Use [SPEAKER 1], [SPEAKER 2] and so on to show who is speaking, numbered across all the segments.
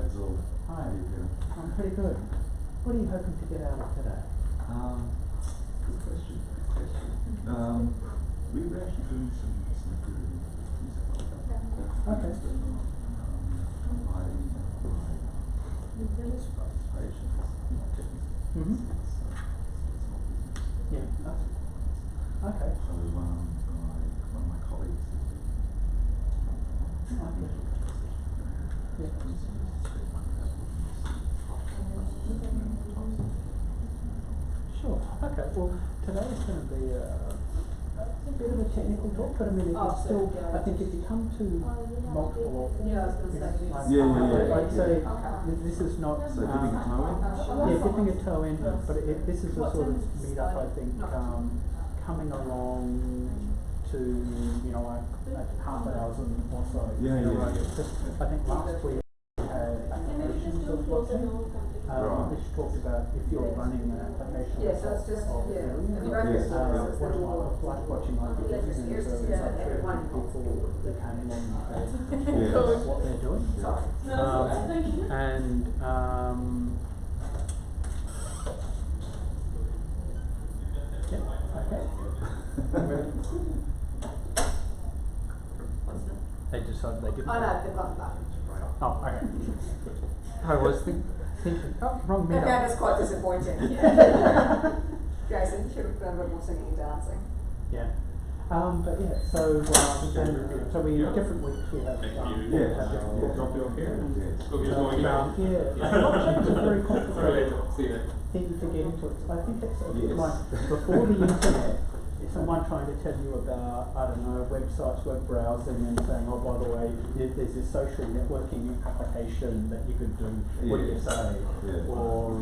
[SPEAKER 1] Hazel.
[SPEAKER 2] Hi.
[SPEAKER 1] How are you doing?
[SPEAKER 2] I'm pretty good. What are you hoping to get out of today?
[SPEAKER 1] Good question. We were actually doing some Ethereum music like that.
[SPEAKER 2] Okay.
[SPEAKER 1] Participation is not technical.
[SPEAKER 2] Mm-hmm.
[SPEAKER 1] It's not business.
[SPEAKER 2] Yeah. Okay.
[SPEAKER 1] So one of my colleagues has been
[SPEAKER 2] Okay. Yeah. Sure. Okay. Well, today is going to be a bit of a technical talk, but I mean, it's still. I think if you come to multiple, I'd say this is not.
[SPEAKER 1] So dipping a toe in?
[SPEAKER 2] Yeah, dipping a toe in, but this is a sort of meetup. I think coming along to like half a dozen or so. Just, I think last week we had applications of blockchain. Which talked about if you're running an application of Ethereum, what it might look like, what you might be getting, and so it's like 3 people that came on and what they're doing. They decided they didn't.
[SPEAKER 3] Oh no, they've got that.
[SPEAKER 2] Oh, okay. I was thinking, wrong meetup.
[SPEAKER 3] Okay, that's quite disappointing. Jason, you should have done a bit more singing and dancing.
[SPEAKER 2] Yeah. But yeah, so we different weeks we have.
[SPEAKER 1] Drop you off here.
[SPEAKER 2] Blockchain is a very complicated thing to get into. I think it's like before the internet. Someone trying to tell you about, I don't know, websites, web browsing, and saying, oh, by the way, there's this social networking application that you could do. What do you say? Or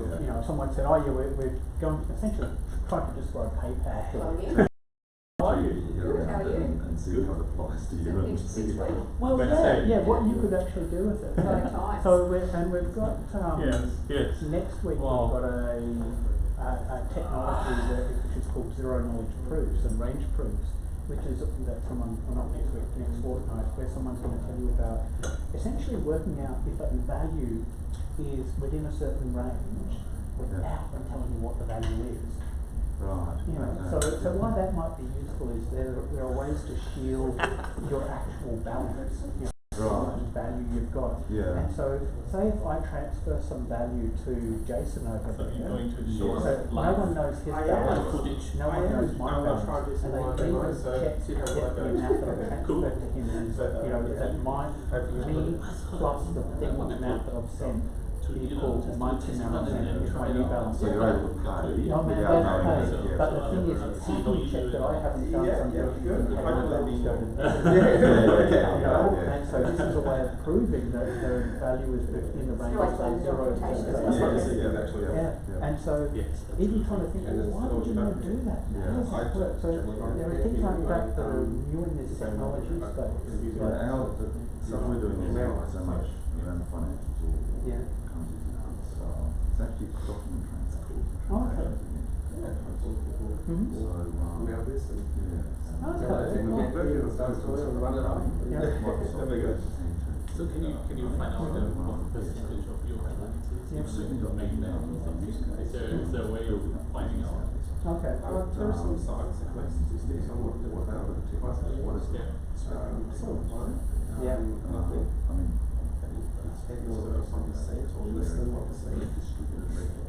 [SPEAKER 2] someone said, oh yeah, we're going to essentially trying to describe PayPal.
[SPEAKER 1] And see how it applies to you.
[SPEAKER 2] Well, yeah, what you could actually do with it. So we've got next week we've got a technology which is called zero knowledge proofs and range proofs, which is that someone, not next week, next fortnight, where someone's going to tell you about essentially working out if a value is within a certain range without them telling you what the value is.
[SPEAKER 1] Right.
[SPEAKER 2] So why that might be useful is there are ways to shield your actual balance. Value you've got. And so say if I transfer some value to Jason over there, so no one knows his balance, no one knows my balance, and they even check the amount that I transferred to him, and that me plus the thing amount that I've sent equals my amount is my new balance.
[SPEAKER 1] So you're able to pay.
[SPEAKER 2] No, man, they're paid. But the thing is, it's simply check that I haven't done and so this is a way of proving that the value is in the range of say 0 to and so even trying to think, well, why would you want to do that? How does that work? So there are things like that that are new in this technology space.
[SPEAKER 1] So we're doing so much around the financial tool. It's actually document transactions.
[SPEAKER 2] Okay.
[SPEAKER 4] We have this and
[SPEAKER 5] So can you find out what percentage of your balance is making that? Is there a way of finding out?
[SPEAKER 2] Okay.
[SPEAKER 4] there are some sites in place to do somewhat about it. What is that?
[SPEAKER 2] Yeah.
[SPEAKER 4] Some say it or less than what say it.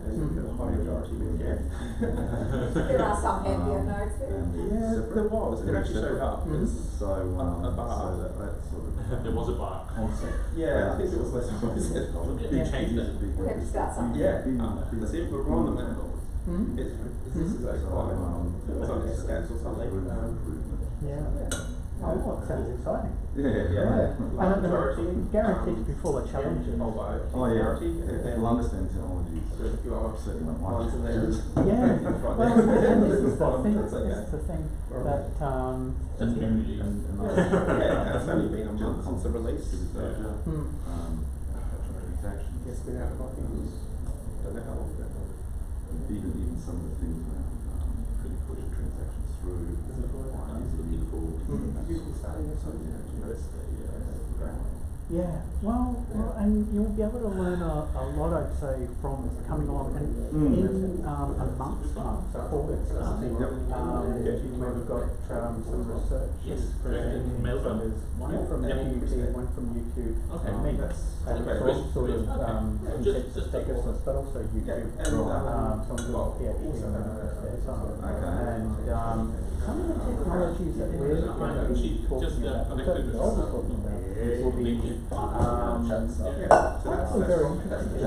[SPEAKER 4] And a high majority would get.
[SPEAKER 3] There are some Pantheon nodes there.
[SPEAKER 4] Yeah, there was. It actually showed up as
[SPEAKER 1] So
[SPEAKER 4] a bar.
[SPEAKER 1] So that sort of
[SPEAKER 5] There was a bar.
[SPEAKER 1] concept.
[SPEAKER 4] Yeah, I think it was less than what I said.
[SPEAKER 5] You changed it.
[SPEAKER 3] We have to start something.
[SPEAKER 4] Yeah, that's it. We're on the map. This is like quite it's like a stats or something.
[SPEAKER 2] Yeah. Oh, well, it sounds exciting.
[SPEAKER 1] Yeah.
[SPEAKER 2] And guaranteed to be full of challenges.
[SPEAKER 1] Oh yeah. People understand technology.
[SPEAKER 4] There's a few other
[SPEAKER 1] Certainly not much.
[SPEAKER 4] ones in there.
[SPEAKER 2] Yeah. Well, and this is the thing. This is the thing that
[SPEAKER 5] That's community.
[SPEAKER 4] Yeah, it's only been a month since the release.
[SPEAKER 1] Transaction.
[SPEAKER 4] Yes, we have documents. Don't know how long that was.
[SPEAKER 1] Even some of the things around pushing transactions through is looking for
[SPEAKER 4] You can start in something.
[SPEAKER 2] Yeah, well, and you'll be able to learn a lot, I'd say, from coming along and in a month's time, so 4 weeks time. We've got some research presenting, so there's one from QT, one from YouTube, and me. And it's all sort of consensus technical, but also YouTube. So I'm doing a PhD in that. And some of the technologies that we're going to be talking about, that I'll be talking about, will be actually very interesting.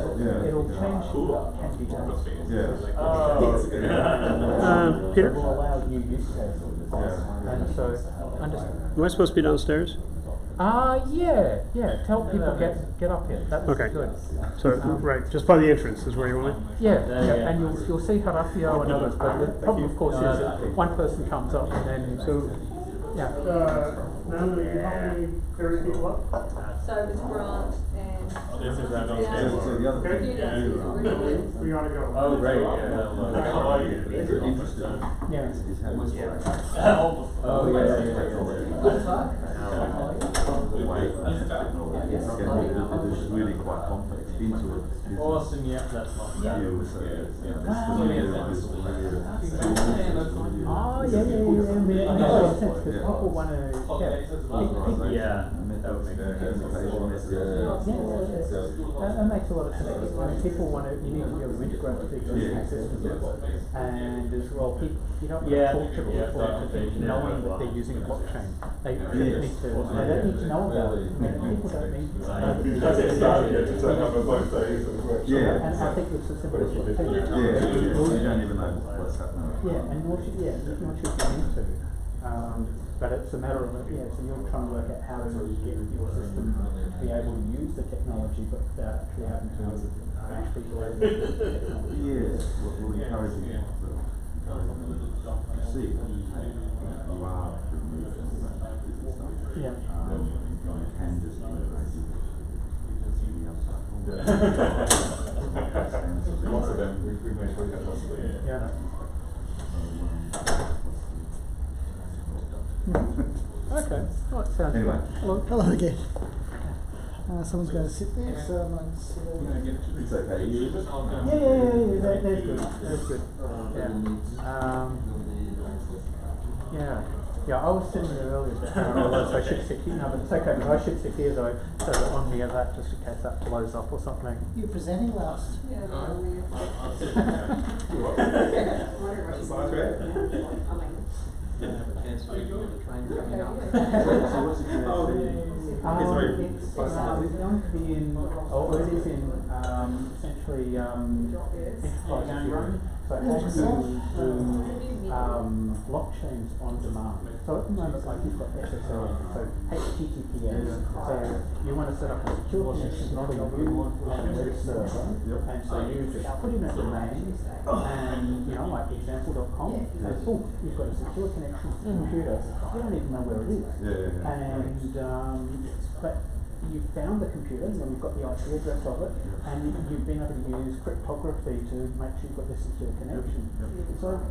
[SPEAKER 2] It'll change what can be done.
[SPEAKER 6] Peter?
[SPEAKER 2] It will allow new use cases. And so,
[SPEAKER 6] Am I supposed to be downstairs?
[SPEAKER 2] yeah. Tell people get up here. That was
[SPEAKER 6] Okay.
[SPEAKER 2] good.
[SPEAKER 6] So, right, just by the entrance is where you want me?
[SPEAKER 2] Yeah, and you'll see Horacio and others, but the problem, of course, is that one person comes up and then yeah.
[SPEAKER 6] Natalie, how many various people up?
[SPEAKER 3] So it's Grant and.
[SPEAKER 5] This is right
[SPEAKER 3] Yeah.
[SPEAKER 5] downstairs.
[SPEAKER 1] So the other thing,
[SPEAKER 6] We gotta go.
[SPEAKER 5] Oh, great, yeah.
[SPEAKER 1] if you're interested,
[SPEAKER 2] Yeah.
[SPEAKER 1] is how it's like.
[SPEAKER 5] Oh,
[SPEAKER 1] The way it's really quite complex into it.
[SPEAKER 5] Awesome, yeah, that's fine.
[SPEAKER 1] Yeah, so it's
[SPEAKER 2] Oh, yeah. It makes sense because people want to,
[SPEAKER 5] Yeah, that would make sense.
[SPEAKER 2] that makes a lot of sense. I mean, people want to, you need to be able to integrate with existing systems, and as well, you don't want to talk to people knowing that they're using a blockchain. They don't need to know about it. I mean, people don't need to know that they're
[SPEAKER 1] Yeah.
[SPEAKER 2] and I think it's as simple as what
[SPEAKER 1] Yeah, you don't even know what's happening.
[SPEAKER 2] Yeah, and what you get into. But it's a matter of, so you're trying to work out how to get your system to be able to use the technology, but without actually having to actually do it.
[SPEAKER 1] Yeah, we'll encourage you to see you are removed from that business stuff.
[SPEAKER 2] Yeah.
[SPEAKER 1] You can just integrate it.
[SPEAKER 7] Lots of them, we've made sure we have lots of them.
[SPEAKER 2] Yeah. Okay. Oh, it sounds
[SPEAKER 1] Anyway.
[SPEAKER 2] good.
[SPEAKER 8] Hello again. Someone's going to sit there, so I might sit there.
[SPEAKER 1] It's okay.
[SPEAKER 2] Yeah, that's good. That's good. Yeah, I was sitting there earlier, but I realised I should sit here. No, but it's okay, but I should sit here though, so that on the other, just in case that blows up or something.
[SPEAKER 8] You were presenting last.
[SPEAKER 3] Yeah, no, weird.
[SPEAKER 2] It's going to be in, or it is in, essentially, enterprise run. So how do you do blockchains on demand? So at the moment, like you've got SSL, so HTTPS. So you want to set up a secure connection, not a web server, and so you just put in a domain, and like example.com, and boom, you've got a secure connection to the computer. You don't even know where it is. And but you found the computer, and then you've got the IP address of it, and you've been able to use cryptography to make sure you've got this secure connection. So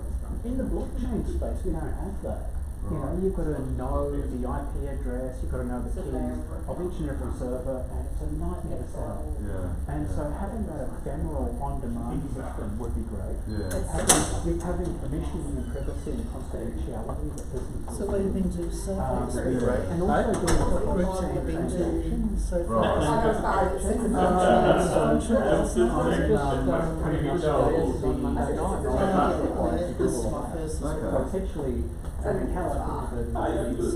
[SPEAKER 2] in the blockchain space, we don't have that. You've got to know the IP address, you've got to know the keys of each and every server, and it's a nightmare to set up. And so having that ephemeral on-demand system would be great. Having permissioning and privacy and confidentiality that businesses
[SPEAKER 8] So what have you been to so far?
[SPEAKER 2] would be great. And also doing
[SPEAKER 8] What groups have you been to so far? This is my first.
[SPEAKER 2] Potentially, how I think of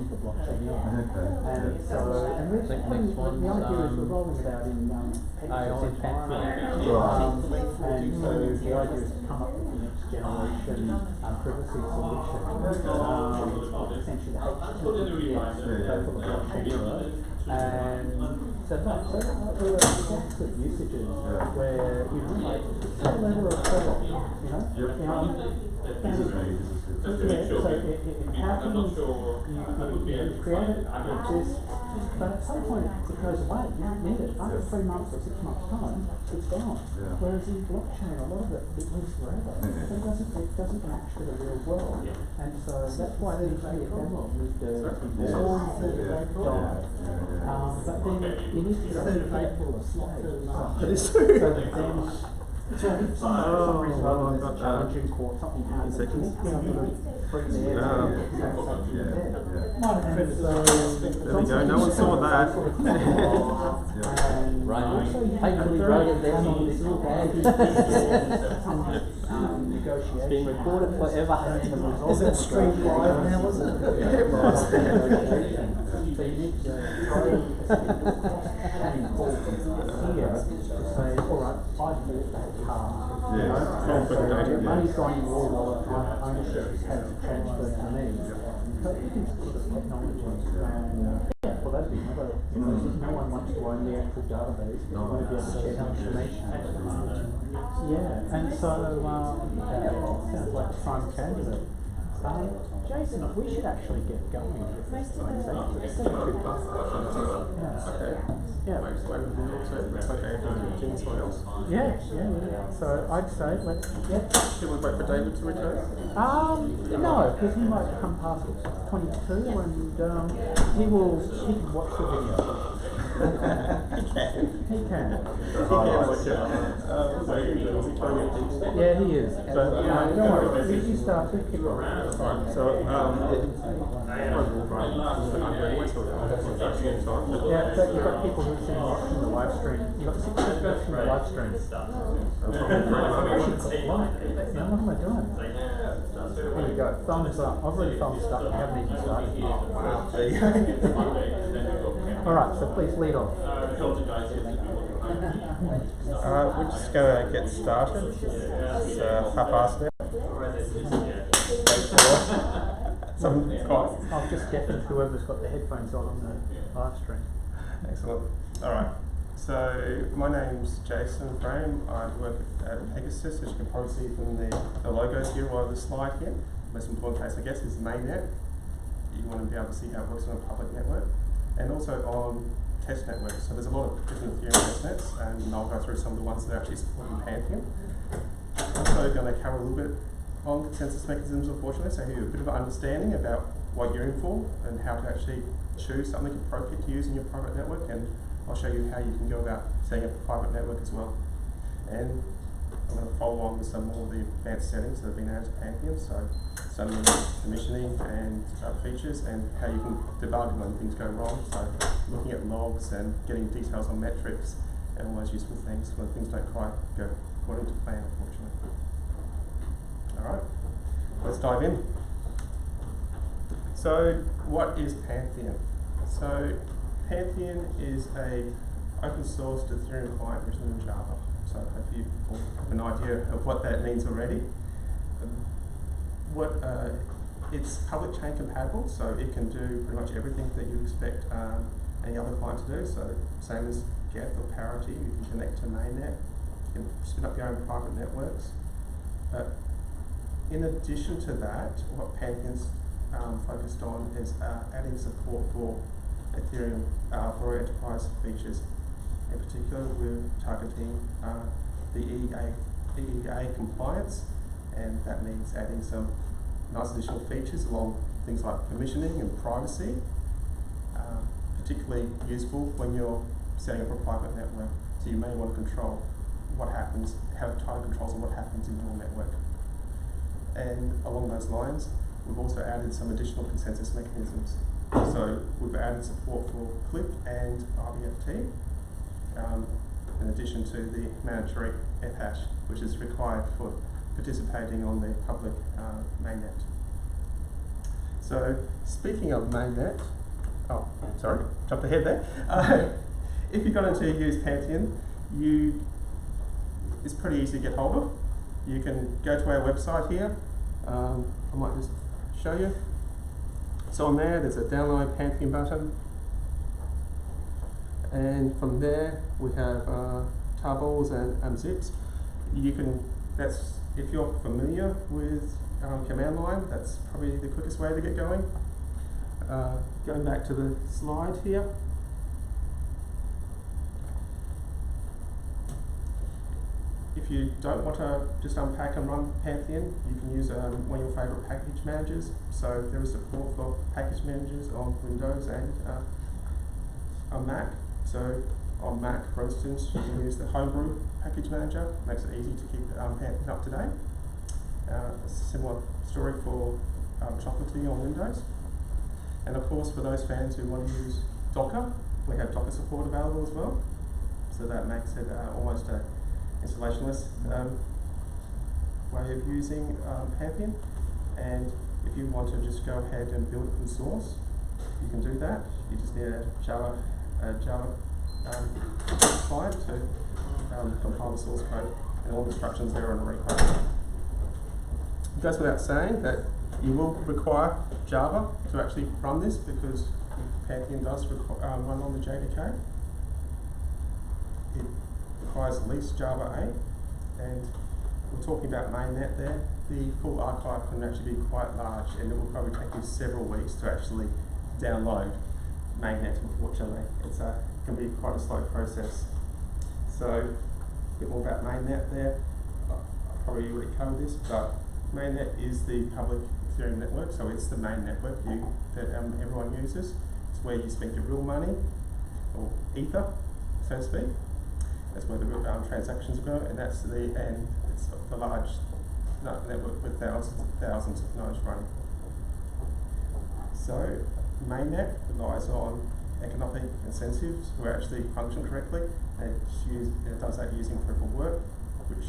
[SPEAKER 2] the blockchain, and so, and we're the idea is we're rolling it out in Pantheon, and so the idea is to come up with the next generation privacy solution, essentially the HTTPS for the blockchain era. And so there are lots of usages where, like, it's a level of trouble, so it happens, you create it, it exists, But at some point it goes away, you don't need it. After 3 months or 6 months time, it's gone.
[SPEAKER 1] Yeah.
[SPEAKER 2] Whereas in blockchain, a lot of it lives forever. It doesn't match to the real world. And so that's why these ephemeral need to be born, die. But then you need to be faithful of slaves.
[SPEAKER 8] That is
[SPEAKER 2] So
[SPEAKER 8] true.
[SPEAKER 2] that then, so if some reason rather than there's a challenge in court, something happens, you need to be able to free their transaction there. And so,
[SPEAKER 4] There we go, no one saw that.
[SPEAKER 2] and also you
[SPEAKER 9] Thankfully wrote it down on this little pad.
[SPEAKER 2] negotiation.
[SPEAKER 9] It's been recorded forever.
[SPEAKER 8] Is it streamed live now, is it?
[SPEAKER 2] So you need to throw a call here to say, all right, I bought that car.
[SPEAKER 1] Yeah.
[SPEAKER 2] You know, and so the money's gone in your wallet, my ownership has transferred to me. So you can sort of technology and well, that'd be another. No one wants to own the actual database, but you want to be able to share information. Yeah, and so sounds like a prime candidate. Jason, we should actually get going with this. Yeah. So I'd say let's.
[SPEAKER 4] Should we wait for David to return?
[SPEAKER 2] No, because he might come past 22 and he can watch the video. He can. Yeah, he is. But don't worry, you start to keep it. Yeah, so you've got people who are sitting watching the live stream. You've got 6 people watching the live stream. What am I doing? There you go. Thumbs up. I've already thumbs up. I haven't even started. Alright, so please lead on.
[SPEAKER 4] We're just going to get started. It's 1:30 now.
[SPEAKER 2] I'll just deafen whoever's got the headphones on the live stream.
[SPEAKER 4] Excellent. Alright, so my name's Jason Frame. I work at Pegasus, as you can probably see from the logos here or the slide here. The most important case, I guess, is mainnet. You want to be able to see how it works on a public network. And also on test networks. So there's a lot of different Ethereum test nets, and I'll go through some of the ones that are actually supporting Pantheon. I'm also going to cover a little bit on consensus mechanisms, unfortunately, so give you a bit of an understanding about what you're in for and how to actually choose something appropriate to use in your private network, and I'll show you how you can go about setting up a private network as well. And I'm going to follow on with some more of the advanced settings that have been added to Pantheon, so some of the commissioning and features and how you can debug when things go wrong, so looking at logs and getting details on metrics and all those useful things when things don't quite go according to plan, unfortunately. Alright, let's dive in. So what is Pantheon? So Pantheon is a open source Ethereum client written in Java. So I hope you all have an idea of what that means already. It's public chain compatible, so it can do pretty much everything that you expect any other client to do. So same as Geth or Parity, you can connect to mainnet, you can spin up your own private networks. In addition to that, what Pantheon's focused on is adding support for Ethereum for enterprise features. In particular, we're targeting the EEA compliance, and that means adding some nice additional features along things like permissioning and privacy, particularly useful when you're setting up a private network. So you may want to control what happens, have tight controls on what happens in your network. And along those lines, we've also added some additional consensus mechanisms. So we've added support for CLIP and RBFT, in addition to the mandatory Fhash, which is required for participating on the public mainnet. So speaking of mainnet, jumped ahead there. If you're going to use Pantheon, it's pretty easy to get hold of. You can go to our website here. I might just show you. So on there's a download Pantheon button. And from there we have tarballs and zips. If you're familiar with command line, that's probably the quickest way to get going. going back to the slide here. If you don't want to just unpack and run Pantheon, you can use one of your favourite package managers. So there is support for package managers on Windows and on Mac. So on Mac, for instance, you can use the Homebrew package manager. Makes it easy to keep Pantheon up to date. A similar story for Chocolatey on Windows. And of course, for those fans who want to use Docker, we have Docker support available as well. So that makes it almost a installationless way of using Pantheon. And if you want to just go ahead and build open source, you can do that. You just need a Java client to compile the source code, and all the instructions there are in the repo. It goes without saying that you will require Java to actually run this, because Pantheon does run on the JDK. It requires at least Java 8, and we're talking about mainnet there. The full archive can actually be quite large, and it will probably take you several weeks to actually download mainnet, unfortunately. It can be quite a slow process. So, a bit more about mainnet there. I probably already covered this, but mainnet is the public Ethereum network, so it's the main network that everyone uses. It's where you spend your real money, or Ether, so to speak. That's where the real transactions go, and it's the large network with thousands of nodes running. So mainnet relies on economic incentives to actually function correctly, and it does that using proof of work, which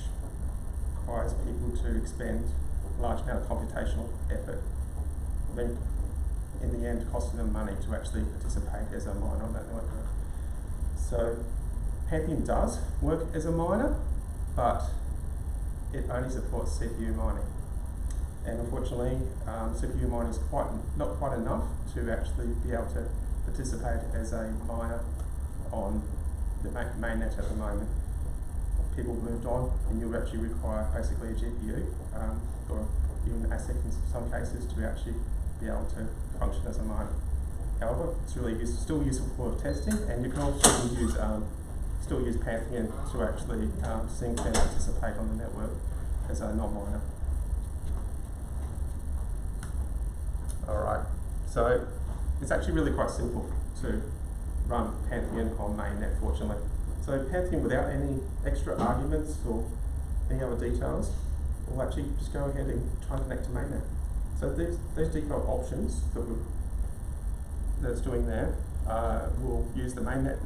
[SPEAKER 4] requires people to expend a large amount of computational effort, then in the end costing them money to actually participate as a miner on that network. So Pantheon does work as a miner, but it only supports CPU mining. And unfortunately, CPU mining is not quite enough to actually be able to participate as a miner on the mainnet at the moment. People moved on, and you actually require basically a GPU, or even ASIC in some cases, to actually be able to function as a miner. However, it's really still useful for testing, and you can also still use Pantheon to actually sync and participate on the network as a non-miner. Alright, so it's actually really quite simple to run Pantheon on mainnet, fortunately. So Pantheon, without any extra arguments or any other details, will actually just go ahead and try and connect to mainnet. So these default options that's doing there will use the mainnet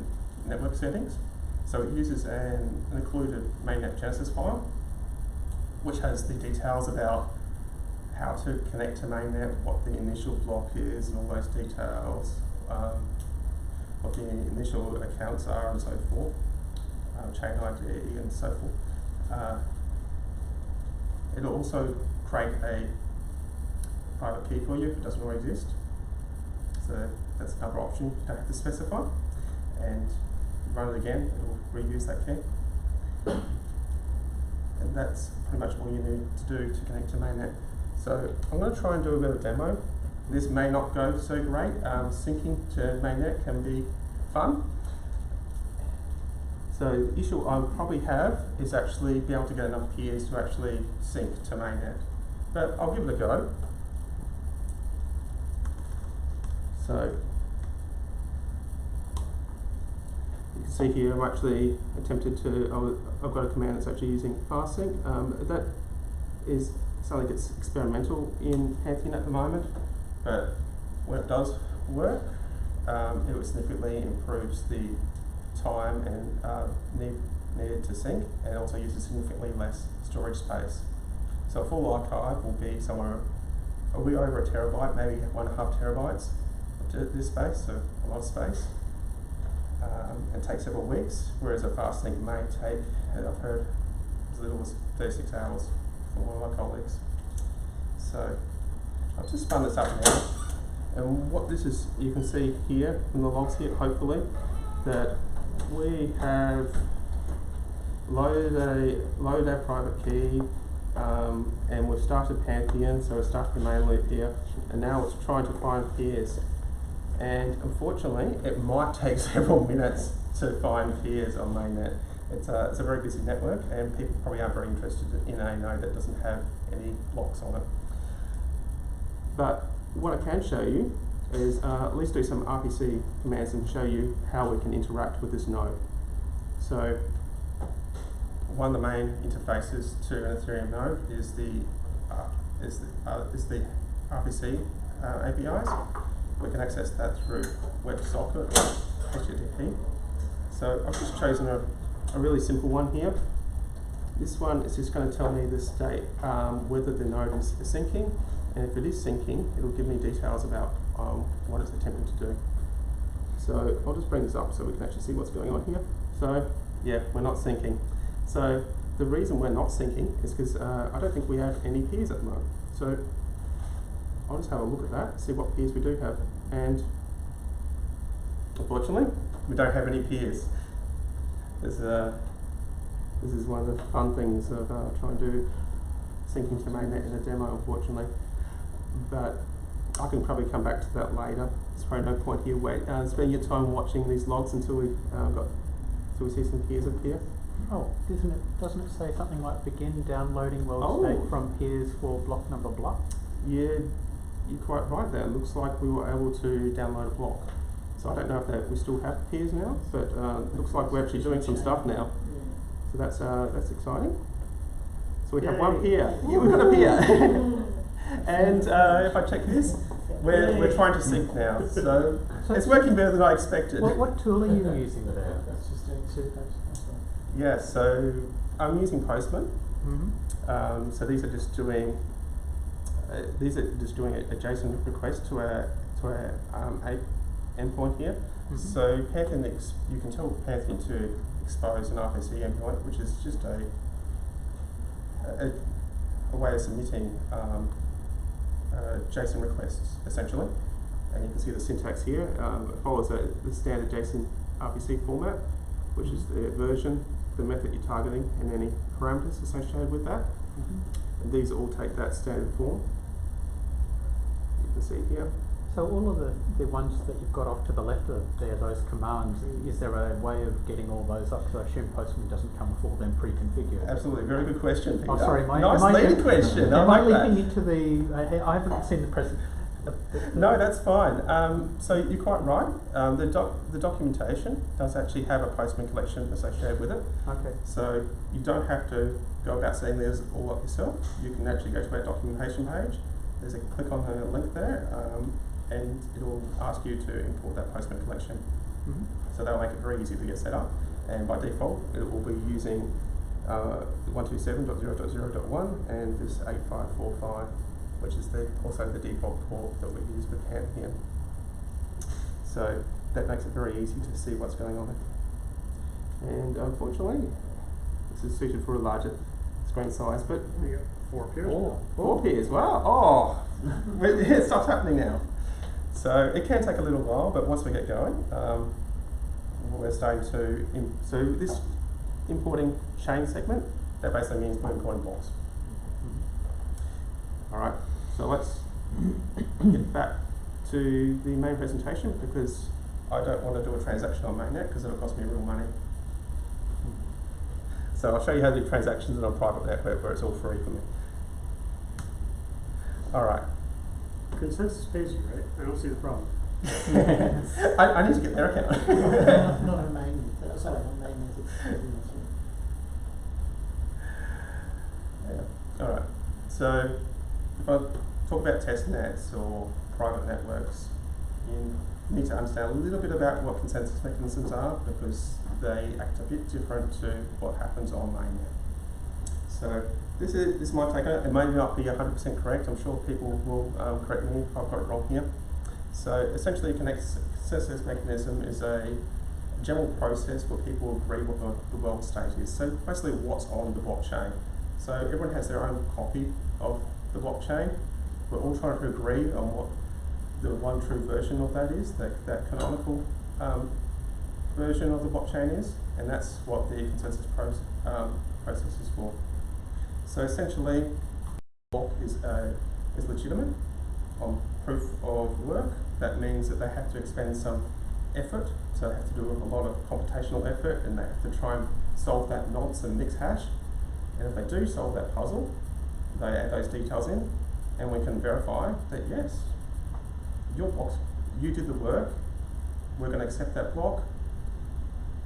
[SPEAKER 4] network settings. So it uses an included mainnet Genesis file, which has the details about how to connect to mainnet, what the initial block is, and all those details, what the initial accounts are, and so forth, chain ID, and so forth. It'll also create a private key for you if it doesn't already exist. So that's another option you don't have to specify. And run it again, it will reuse that key. And that's pretty much all you need to do to connect to mainnet. So I'm going to try and do a bit of demo. This may not go so great. Syncing to mainnet can be fun. So the issue I'll probably have is actually be able to get enough peers to actually sync to mainnet. But I'll give it a go. So you can see here I'm actually attempted to, I've got a command that's actually using fast sync. That is something that's experimental in Pantheon at the moment, but when it does work, it significantly improves the time and needed to sync, and also uses significantly less storage space. So a full archive will be somewhere, will be over a terabyte, maybe 1.5 terabytes of this space, so a lot of space, and take several weeks, whereas a fast sync may take, I've heard, as little as 36 hours for one of my colleagues. So I've just spun this up now, and what this is, you can see here from the logs here, hopefully, that we have loaded our private key, and we've started Pantheon, so we started the main loop here, and now it's trying to find peers. And unfortunately, it might take several minutes to find peers on mainnet. It's a very busy network, and people probably aren't very interested in a node that doesn't have any blocks on it. But what I can show you is at least do some RPC commands and show you how we can interact with this node. So one of the main interfaces to an Ethereum node is the RPC APIs. We can access that through WebSocket or HTTP. So I've just chosen a really simple one here. This one is just going to tell me the state, whether the node is syncing, and if it is syncing, it'll give me details about what it's attempting to do. So I'll just bring this up so we can actually see what's going on here. So yeah, we're not syncing. So the reason we're not syncing is because I don't think we have any peers at the moment. So I'll just have a look at that, see what peers we do have. And unfortunately, we don't have any peers. This is one of the fun things of trying to do syncing to mainnet in a demo, unfortunately. But I can probably come back to that later. There's probably no point here spending your time watching these logs until we see some peers appear.
[SPEAKER 2] Oh, doesn't it say something like begin downloading world state from peers for block number block?
[SPEAKER 4] Yeah, you're quite right there. It looks like we were able to download a block. So I don't know if we still have peers now, but it looks like we're actually doing some stuff now. So that's exciting. So we have one peer. Yeah, we've got a peer. And if I check this, we're trying to sync now. So it's working better than I expected.
[SPEAKER 2] What tool are you using there?
[SPEAKER 4] Yeah, so I'm using Postman.
[SPEAKER 2] Mm-hmm.
[SPEAKER 4] So these are just doing a JSON request to our endpoint here.
[SPEAKER 2] Mm-hmm.
[SPEAKER 4] So Pantheon, you can tell Pantheon to expose an RPC endpoint, which is just a way of submitting JSON requests, essentially. And you can see the syntax here. It follows the standard JSON RPC format, which is the version, the method you're targeting, and any parameters associated with that.
[SPEAKER 2] Mm-hmm.
[SPEAKER 4] And these all take that standard form. You can see here.
[SPEAKER 2] So all of the ones that you've got off to the left of there, those commands, is there a way of getting all those up? Because I assume Postman doesn't come with all them pre-configured.
[SPEAKER 4] Absolutely, very good question.
[SPEAKER 2] Oh, sorry,
[SPEAKER 4] nice leading question.
[SPEAKER 2] Am
[SPEAKER 4] I
[SPEAKER 2] I
[SPEAKER 4] like
[SPEAKER 2] leaping into the? I haven't seen the present.
[SPEAKER 4] No, that's fine. So you're quite right. The documentation does actually have a Postman collection associated with it.
[SPEAKER 2] Okay.
[SPEAKER 4] So you don't have to go about setting these all up yourself. You can actually go to our documentation page. There's a click on the link there, and it'll ask you to import that Postman collection.
[SPEAKER 2] Mm-hmm.
[SPEAKER 4] So that'll make it very easy to get set up. And by default, it will be using 127.0.0.1 and this 8545. Which is also the default port that we use with Pantheon. So that makes it very easy to see what's going on. And unfortunately, this is suited for a larger screen size, but
[SPEAKER 6] You got 4 peers.
[SPEAKER 4] four peers, wow, oh, it stops happening now. So it can take a little while, but once we get going, we're starting to, so this importing chain segment, that basically means we're importing blocks. All right, so let's get back to the main presentation because I don't want to do a transaction on mainnet because it'll cost me real money. So I'll show you how to do transactions on a private network where it's all free for me. All right.
[SPEAKER 6] Consensus pays you, right? I don't see the problem.
[SPEAKER 4] I need to get their account.
[SPEAKER 8] Not on mainnet. Sorry, on mainnet.
[SPEAKER 4] Yeah. All right. So if I talk about test nets or private networks, you need to understand a little bit about what consensus mechanisms are because they act a bit different to what happens on mainnet. So this is my take on it. It may not be 100% correct. I'm sure people will correct me if I've got it wrong here. So essentially, a consensus mechanism is a general process where people agree what the world state is. So basically, what's on the blockchain. So everyone has their own copy of the blockchain. We're all trying to agree on what the one true version of that is, that canonical version of the blockchain is, and that's what the consensus process is for. So essentially, block is legitimate on proof of work, that means that they have to expend some effort, so they have to do a lot of computational effort, and they have to try and solve that nonce and mix hash. And if they do solve that puzzle, they add those details in, and we can verify that yes, your block, you did the work, we're going to accept that block,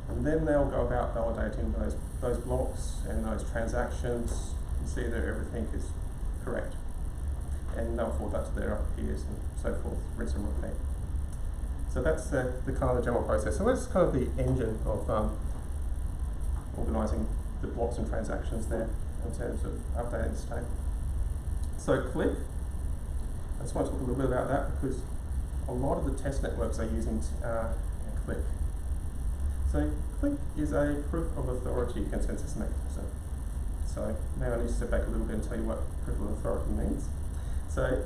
[SPEAKER 4] and then they'll go about validating those blocks and those transactions and see that everything is correct. And they'll forward that to their peers and so forth, rinse and repeat. So that's the kind of the general process. So that's kind of the engine of organising the blocks and transactions there in terms of updating the state. So Click, I just want to talk a little bit about that because a lot of the test networks are using Click. So Click is a proof of authority consensus mechanism. So maybe I need to step back a little bit and tell you what proof of authority means. So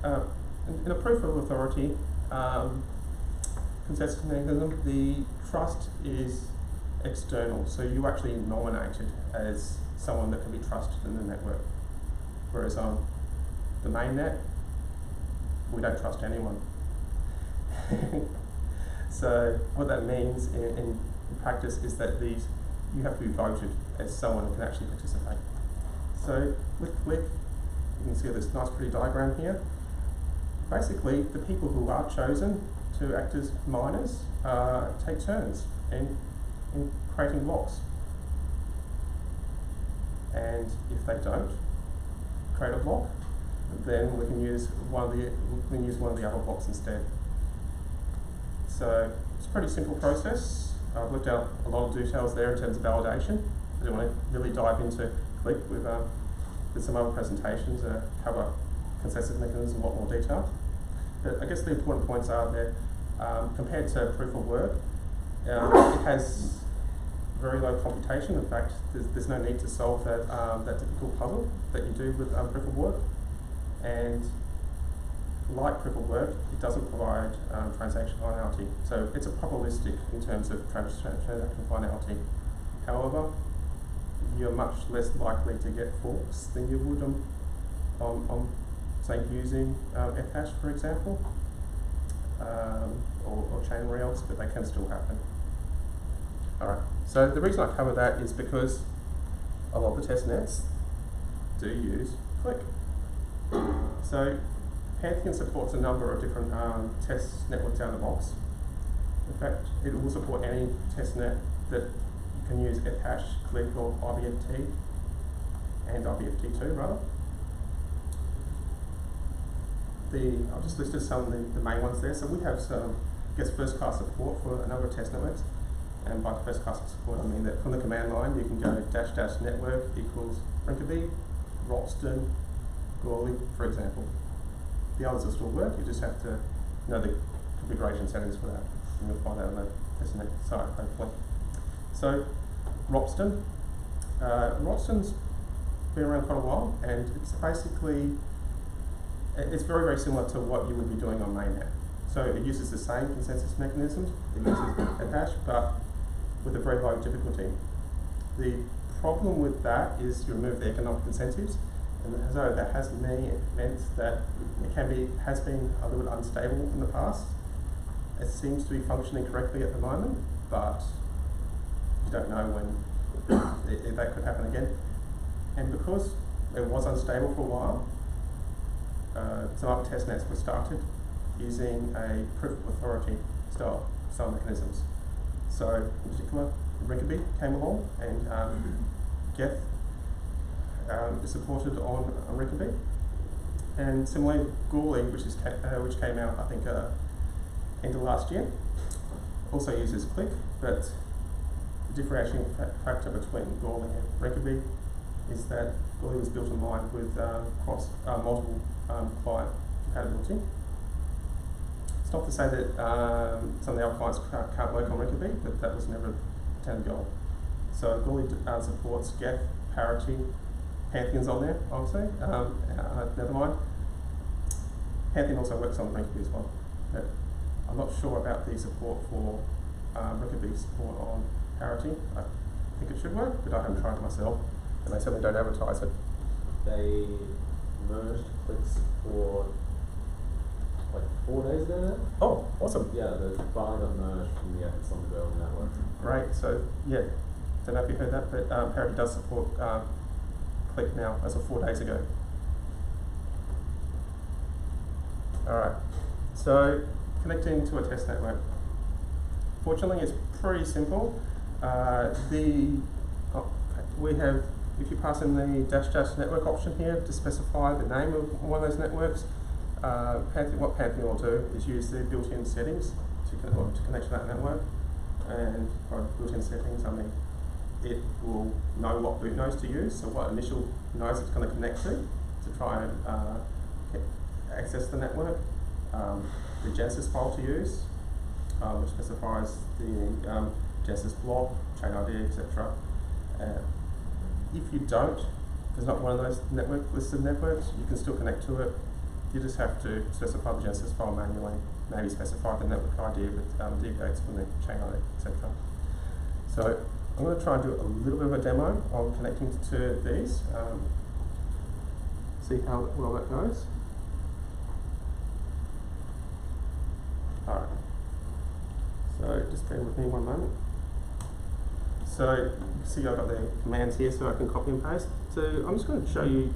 [SPEAKER 4] in a proof of authority consensus mechanism, the trust is external. So you actually nominated as someone that can be trusted in the network. Whereas on the mainnet, we don't trust anyone. So what that means in practice is that you have to be voted as someone who can actually participate. So with Click, you can see this nice pretty diagram here. Basically, the people who are chosen to act as miners take turns in creating blocks. And if they don't create a block, then we can use one of the other blocks instead. So it's a pretty simple process. I've looked out a lot of details there in terms of validation. I don't want to really dive into Click with some other presentations that cover consensus mechanisms in a lot more detail. But I guess the important points are there, compared to proof of work, it has very low computation. In fact, there's no need to solve that difficult puzzle that you do with proof of work. And like proof of work, it doesn't provide transaction finality. So it's a probabilistic in terms of transaction finality. However, you're much less likely to get forks than you would on say, using Fhash, for example, or chain rails, but they can still happen. Alright, so the reason I cover that is because a lot of the test nets do use Click. So Pantheon supports a number of different test networks out of the box. In fact, it will support any test net that you can use Fhash, Click, or IBFT, and IBFT2 rather. I've just listed some of the main ones there. So we have some, first class support for a number of test networks. And by first class support, I mean that from the command line, you can go -- network equals Rinkeby, Ropsten, Gourley, for example. The others will still work, you just have to know the configuration settings for that. And you'll find that on the testnet site, hopefully. So, Ropsten. Ropsten's been around quite a while, and it's basically, it's very, very similar to what you would be doing on mainnet. So it uses the same consensus mechanisms, it uses Fhash, but with a very low difficulty. The problem with that is you remove the economic incentives, and so that has meant that it has been a little bit unstable in the past. It seems to be functioning correctly at the moment, but you don't know when if that could happen again. And because it was unstable for a while, some other test nets were started using a proof of authority style mechanisms. So in particular, Rinkeby came along, and Geth is supported on Rinkeby. And similarly, Gourley, which came out I think end of last year, also uses Click, but the differentiating factor between Gourley and Rinkeby is that Gourley was built in line with multiple client compatibility. It's not to say that some of the other clients can't work on Rinkeby, but that was never the end goal. So Gourley supports Geth, Parity, Pantheon's on there, obviously. Never mind. Pantheon also works on Rinkeby as well. But I'm not sure about the support for Rinkeby support on Parity. I think it should work, but I haven't tried it myself, and they certainly don't advertise it.
[SPEAKER 10] They merged Click support
[SPEAKER 5] like 4 days ago now.
[SPEAKER 4] Oh, awesome.
[SPEAKER 5] Yeah, the bar got merged and yeah, it's on the go network.
[SPEAKER 4] Great. So yeah, don't know if you heard that, but Parity does support Click now as of 4 days ago. All right. So connecting to a test network. Fortunately, it's pretty simple. We have, if you pass in the -- network option here to specify the name of one of those networks, what Pantheon will do is use the built-in settings to connect to that network. And by built-in settings, I mean it will know what boot nodes to use, so what initial nodes it's going to connect to try and access the network. The Genesis file to use, which specifies the Genesis block, chain ID, etc. If you don't, if it's not one of those listed networks, you can still connect to it. You just have to specify the Genesis file manually, maybe specify the network ID with deviates from the chain ID, etc. So I'm going to try and do a little bit of a demo on connecting to these, see how well that goes. Alright, so just bear with me one moment. So you can see I've got the commands here so I can copy and paste. So I'm just going to show you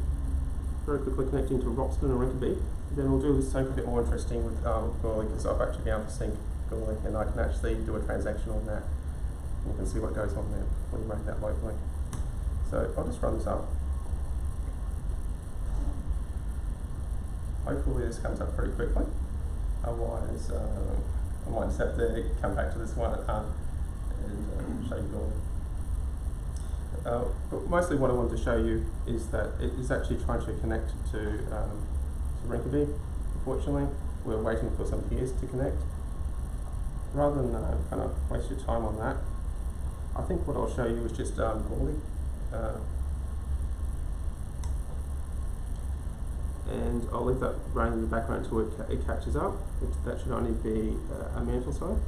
[SPEAKER 4] very quickly connecting to Roxton and Rinkeby. Then we'll do something a bit more interesting with Gourley, because I've actually been able to sync Gourley and I can actually do a transaction on that. You can see what goes on there when you make that locally. So I'll just run this up. Hopefully this comes up pretty quickly. Otherwise, I might just have to come back to this one and show you Gourley. But mostly what I wanted to show you is that it is actually trying to connect to Rinkeby. Unfortunately, we're waiting for some peers to connect. Rather than kind of waste your time on that, I think what I'll show you is just Gourley. And I'll leave that running in the background until it catches up. That should only be a minute or so.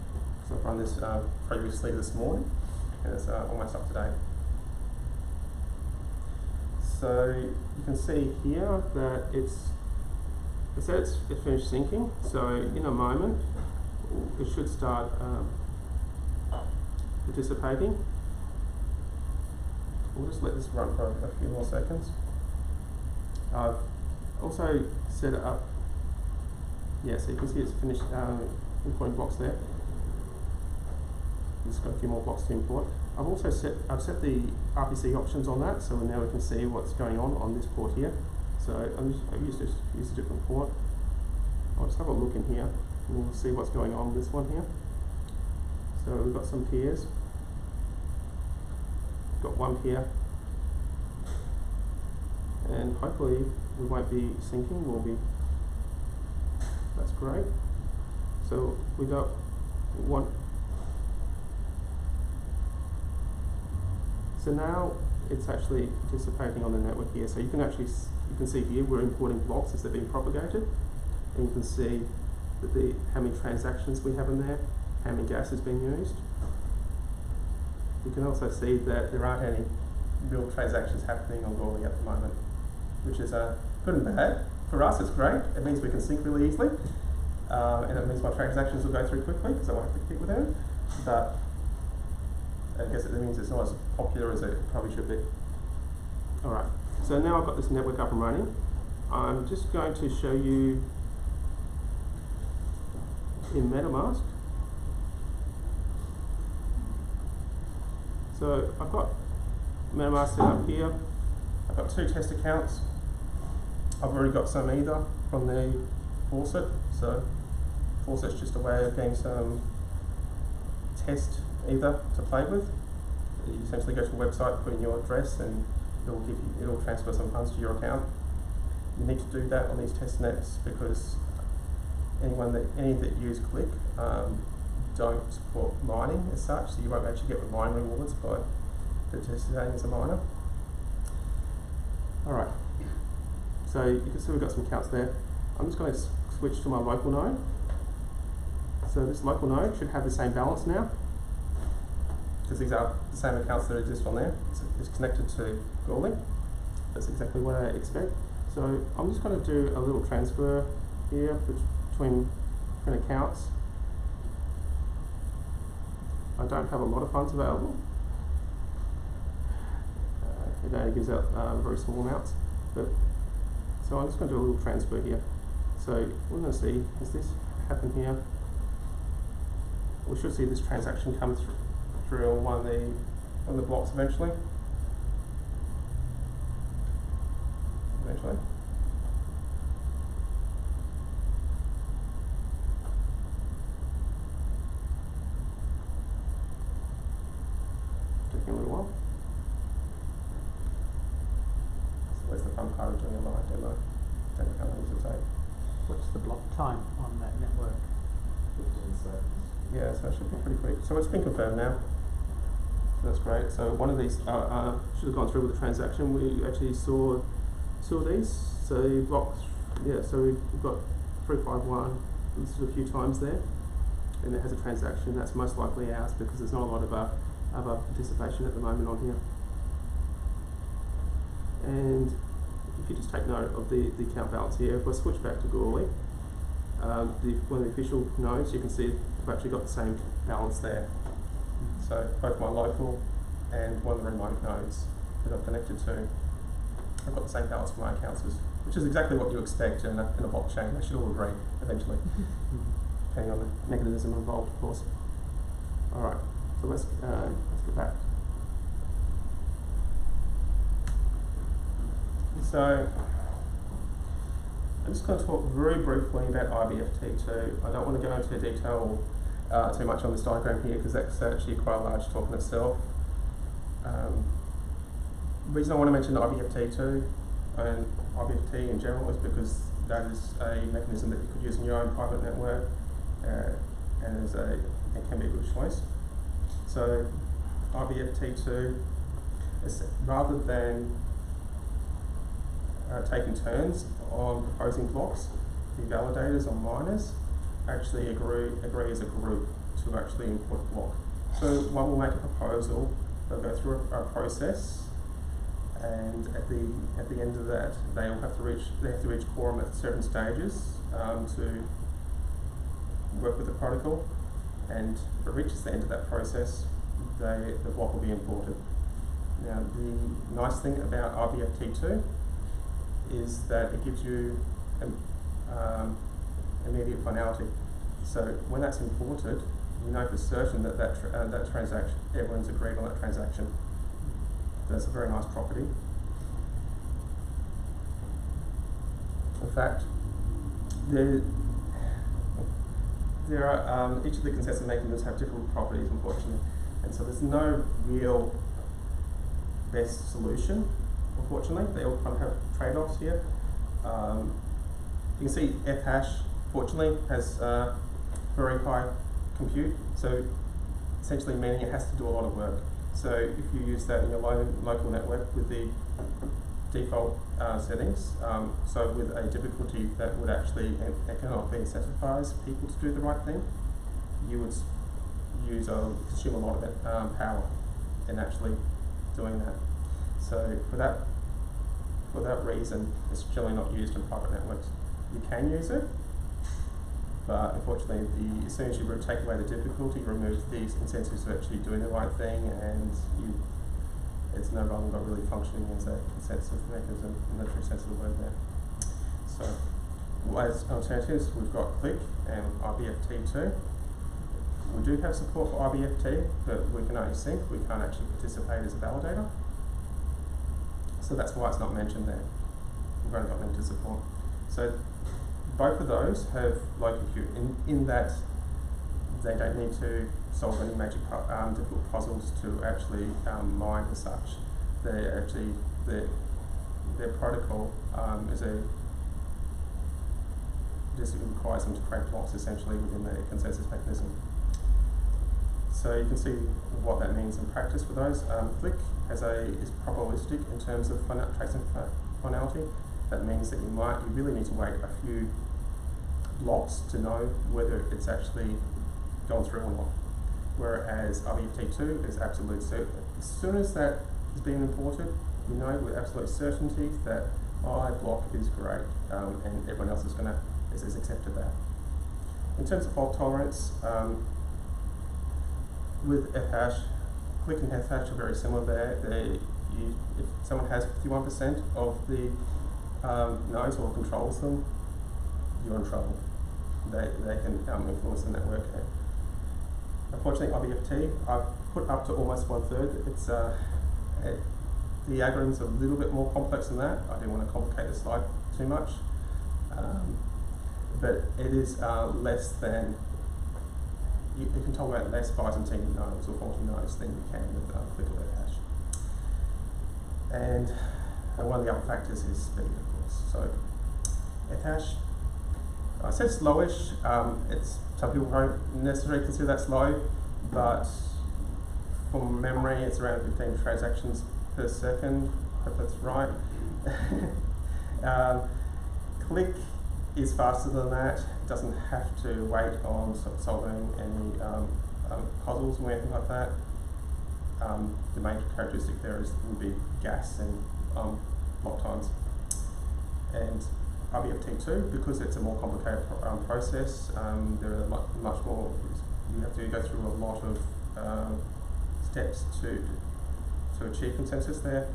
[SPEAKER 4] So I've run this previously this morning, and it's almost up to date. So you can see here that it finished syncing. So in a moment, it should start participating. We'll just let this run for a few more seconds. I've also set it up. Yeah, so you can see it's finished importing blocks there. Just got a few more blocks to import. I've set the RPC options on that, so now we can see what's going on this port here. So I use a different port. I'll just have a look in here, and we'll see what's going on with this one here. So we've got some peers. Got one peer, and hopefully we won't be syncing. We'll be. That's great. So we got one. So now it's actually participating on the network here. So you can see here we're importing blocks as they're being propagated, and you can see that how many transactions we have in there, how many gas is being used. You can also see that there aren't any real transactions happening on Gourley at the moment, which is good and bad. For us, it's great. It means we can sync really easily, and it means my transactions will go through quickly because I won't have to keep with them. But I guess it means it's not as popular as it probably should be. Alright, so now I've got this network up and running. I'm just going to show you in MetaMask. So I've got MetaMask set up here. I've got 2 test accounts. I've already got some ether from the faucet. So faucet's just a way of getting some test ether to play with. You essentially go to a website, put in your address, and it'll transfer some funds to your account. You need to do that on these test nets because any that use Click don't support mining as such, so you won't actually get the mine rewards by participating as a miner. Alright, so you can see we've got some accounts there. I'm just going to switch to my local node. So this local node should have the same balance now, because these are the same accounts that exist on there. It's connected to Gourley. That's exactly what I expect. So I'm just going to do a little transfer here between accounts. I don't have a lot of funds available. It only gives out very small amounts. So I'm just going to do a little transfer here. So we're going to see, does this happen here? We should see this transaction come through on one of the blocks eventually. Taking a little while. So where's the fun part of doing a live demo? Don't know how long does it take.
[SPEAKER 2] What's the block time on that network?
[SPEAKER 7] 15 seconds.
[SPEAKER 4] Yeah, so it should be pretty quick. So it's been confirmed now. So that's great. So one of these should have gone through with the transaction. We actually saw these. So blocks, yeah. So we've got 351 listed a few times there, and it has a transaction. That's most likely ours because there's not a lot of other participation at the moment on here. And if you just take note of the account balance here, if I switch back to Gourley, one of the official nodes, you can see I've actually got the same balance there. So both my local and one of the remote nodes that I've connected to, I've got the same balance for my accounts, which is exactly what you expect in a blockchain. They should all agree eventually, depending on the mechanism involved, of course. All right, so let's get back. So I'm just going to talk very briefly about IBFT2. I don't want to go into detail too much on this diagram here because that's actually quite a large talk in itself. The reason I want to mention IBFT2 and IBFT in general is because that is a mechanism that you could use in your own private network and it can be a good choice. So IBFT2 is, rather than taking turns on proposing blocks, the validators or miners actually agree as a group to actually import a block. So one will make a proposal, they'll go through a process, and at the end of that, they have to reach quorum at certain stages to work with the protocol. And if it reaches the end of that process, the block will be imported. Now, the nice thing about IBFT2 is that it gives you immediate finality. So when that's imported, you know for certain that that transaction, everyone's agreed on that transaction. That's a very nice property. In fact, there are each of the consensus mechanisms have different properties, unfortunately, and so there's no real best solution. Unfortunately, they all kind of have trade-offs here. You can see Fhash, fortunately, has very high compute, so essentially meaning it has to do a lot of work. So if you use that in your local network with the default settings, so with a difficulty that would actually economically incentivize people to do the right thing, you would consume a lot of power in actually doing that. So for that reason, it's generally not used in private networks. You can use it, but unfortunately, as soon as you take away the difficulty, you remove these incentives to actually doing the right thing, and it's no longer really functioning as a consensus mechanism in the true sense of the word there. So, as alternatives, we've got Click and IBFT2. We do have support for IBFT, but we can only sync, we can't actually participate as a validator. So that's why it's not mentioned there. We've only got limited support. So both of those have low compute in that they don't need to solve any major difficult puzzles to actually mine as such. Their protocol just requires them to create blocks essentially within the consensus mechanism. So you can see what that means in practice for those. Click is probabilistic in terms of tracing finality. That means that you really need to wait a few blocks to know whether it's actually gone through or not. Whereas IBFT2 is absolute certainty. As soon as that is being imported, you know with absolute certainty that block is great, and everyone else has accepted that. in terms of fault tolerance, with Fhash, Click and Fhash are very similar there. If someone has 51% of the nodes or controls them, you're in trouble. They can influence the network. Unfortunately, IBFT, I've put up to almost 1/3. It's the algorithm's a little bit more complex than that. I don't want to complicate the slide too much, but it is less than. You can tolerate less Byzantine nodes or faulty nodes than you can with Click or Fhash. And one of the other factors is speed, of course. So Fhash, I said slowish. It's some people won't necessarily consider that slow, but from memory, it's around 15 transactions per second. I hope that's right. Click is faster than that. It doesn't have to wait on solving any puzzles or anything like that. The main characteristic there would be gas and block times. And IBFT2, because it's a more complicated process, there are much more. You have to go through a lot of steps to achieve consensus there.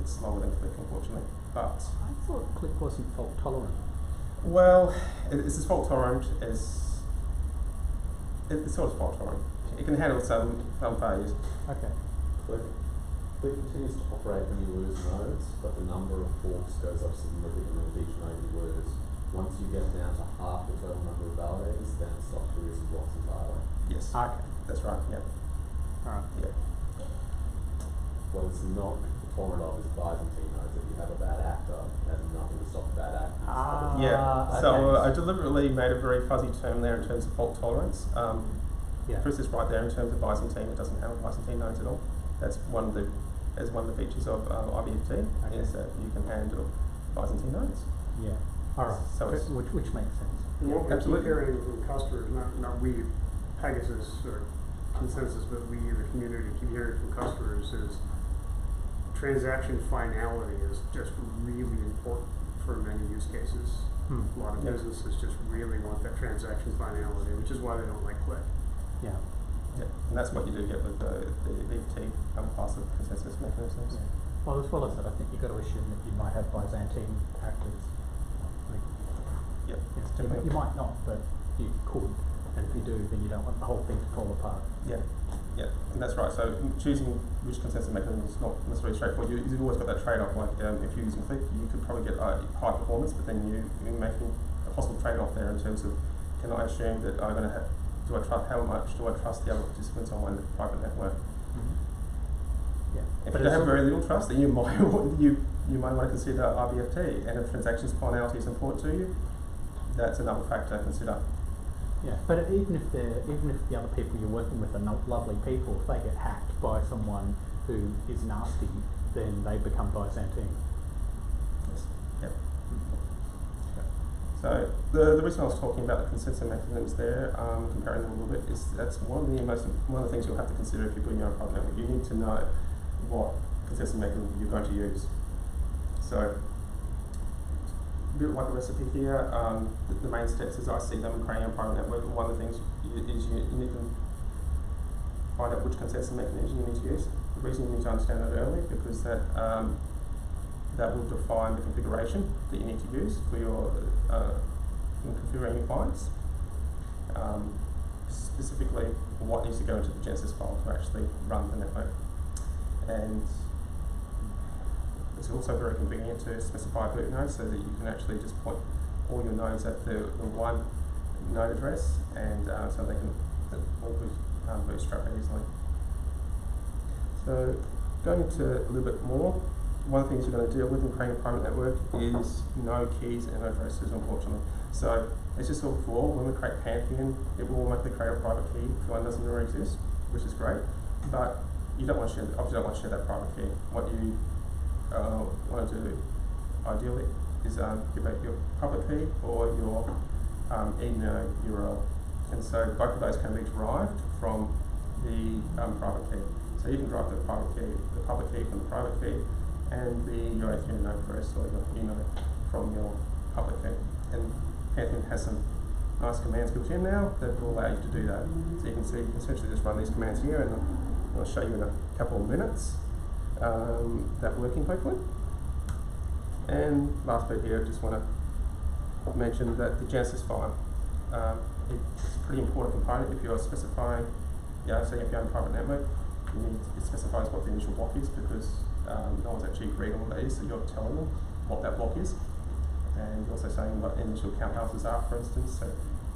[SPEAKER 4] It's slower than Click, unfortunately. But
[SPEAKER 2] I thought Click wasn't fault tolerant.
[SPEAKER 4] well, it's as fault tolerant as it's sort of fault tolerant. It can handle some failures.
[SPEAKER 2] Okay.
[SPEAKER 7] Click continues to operate when you lose nodes, but the number of forks goes up significantly with each node you lose. Once you get down to half the total number of validators, then it stops producing blocks entirely.
[SPEAKER 4] Yes.
[SPEAKER 2] Okay.
[SPEAKER 4] That's right. Yeah.
[SPEAKER 2] Alright.
[SPEAKER 4] Yeah.
[SPEAKER 7] What it's not tolerant of is Byzantine nodes. If you have a bad actor, it has nothing to stop a bad actor.
[SPEAKER 4] Yeah. So
[SPEAKER 2] okay.
[SPEAKER 4] I deliberately made a very fuzzy term there in terms of fault tolerance.
[SPEAKER 2] Yeah.
[SPEAKER 4] Chris is right there in terms of Byzantine. It doesn't handle Byzantine nodes at all. That's one of the features of IBFT is that you can handle Byzantine nodes.
[SPEAKER 2] Yeah. Alright.
[SPEAKER 4] So it's-
[SPEAKER 2] which makes sense.
[SPEAKER 6] And what we keep
[SPEAKER 4] Absolutely.
[SPEAKER 6] hearing from customers, not we, Pegasus or Consensus, but we, the community, keep hearing from customers is transaction finality is just really important for many use cases. A lot of
[SPEAKER 4] Yeah.
[SPEAKER 6] businesses just really want that transaction finality, which is why they don't like Click.
[SPEAKER 2] Yeah.
[SPEAKER 4] Yeah. And that's what you do get with the EFT class of consensus mechanisms.
[SPEAKER 2] Yeah. Well, as well as that, I think you've got to assume that you might have Byzantine characters. Like,
[SPEAKER 4] Yeah.
[SPEAKER 2] you might not, but you could. And if you do, then you don't want the whole thing to fall apart.
[SPEAKER 4] Yeah, yeah, and that's right. So choosing which consensus mechanism is not necessarily straightforward. You've always got that trade-off. Like if you're using Click, you could probably get high performance, but then you're making a possible trade-off there in terms of, can I assume that I'm going to have, how much do I trust the other participants on my private network?
[SPEAKER 2] Yeah.
[SPEAKER 4] If
[SPEAKER 2] But
[SPEAKER 4] you
[SPEAKER 2] it's
[SPEAKER 4] have
[SPEAKER 2] al-
[SPEAKER 4] very little trust, then you might want to consider RBFT, and if transactions finality is important to you, that's another factor to consider.
[SPEAKER 2] Yeah, but even if the other people you're working with are not lovely people, if they get hacked by someone who is nasty, then they become Byzantine.
[SPEAKER 4] Yes. Yep. So the reason I was talking about the consensus mechanisms there, comparing them a little bit, is that's one of the things you'll have to consider if you're building your own private network. You need to know what consensus mechanism you're going to use. So a bit like a recipe here, the main steps as I see them creating a private network, one of the things is you need to find out which consensus mechanism you need to use. The reason you need to understand that early, because that will define the configuration that you need to use for your configuring your clients. Specifically, what needs to go into the Genesis file to actually run the network. And it's also very convenient to specify boot nodes so that you can actually just point all your nodes at the one node address, and so they can all bootstrap easily. So going into a little bit more, one of the things you're going to deal with in creating a private network is no keys and addresses, unfortunately. So it's just sort of flaw. When we create Pantheon, it will automatically create a private key if one doesn't already exist, which is great. But you don't want to share, obviously don't want to share that private key. What you want to do ideally is give out your public key or your email URL. And so both of those can be derived from the private key. So you can derive the public key from the private key, and your Ethereum node address or your email from your public key. And Pantheon has some nice commands built in now that will allow you to do that. So you can see, essentially just run these commands here, and I'll show you in a couple of minutes that working hopefully. And last bit here, I just want to mention that the Genesis file, it's a pretty important component if you're specifying, setting up your own private network. It specifies what the initial block is, because no one's actually agreed on what that is, so you're telling them what that block is. And you're also saying what initial count houses are, for instance. So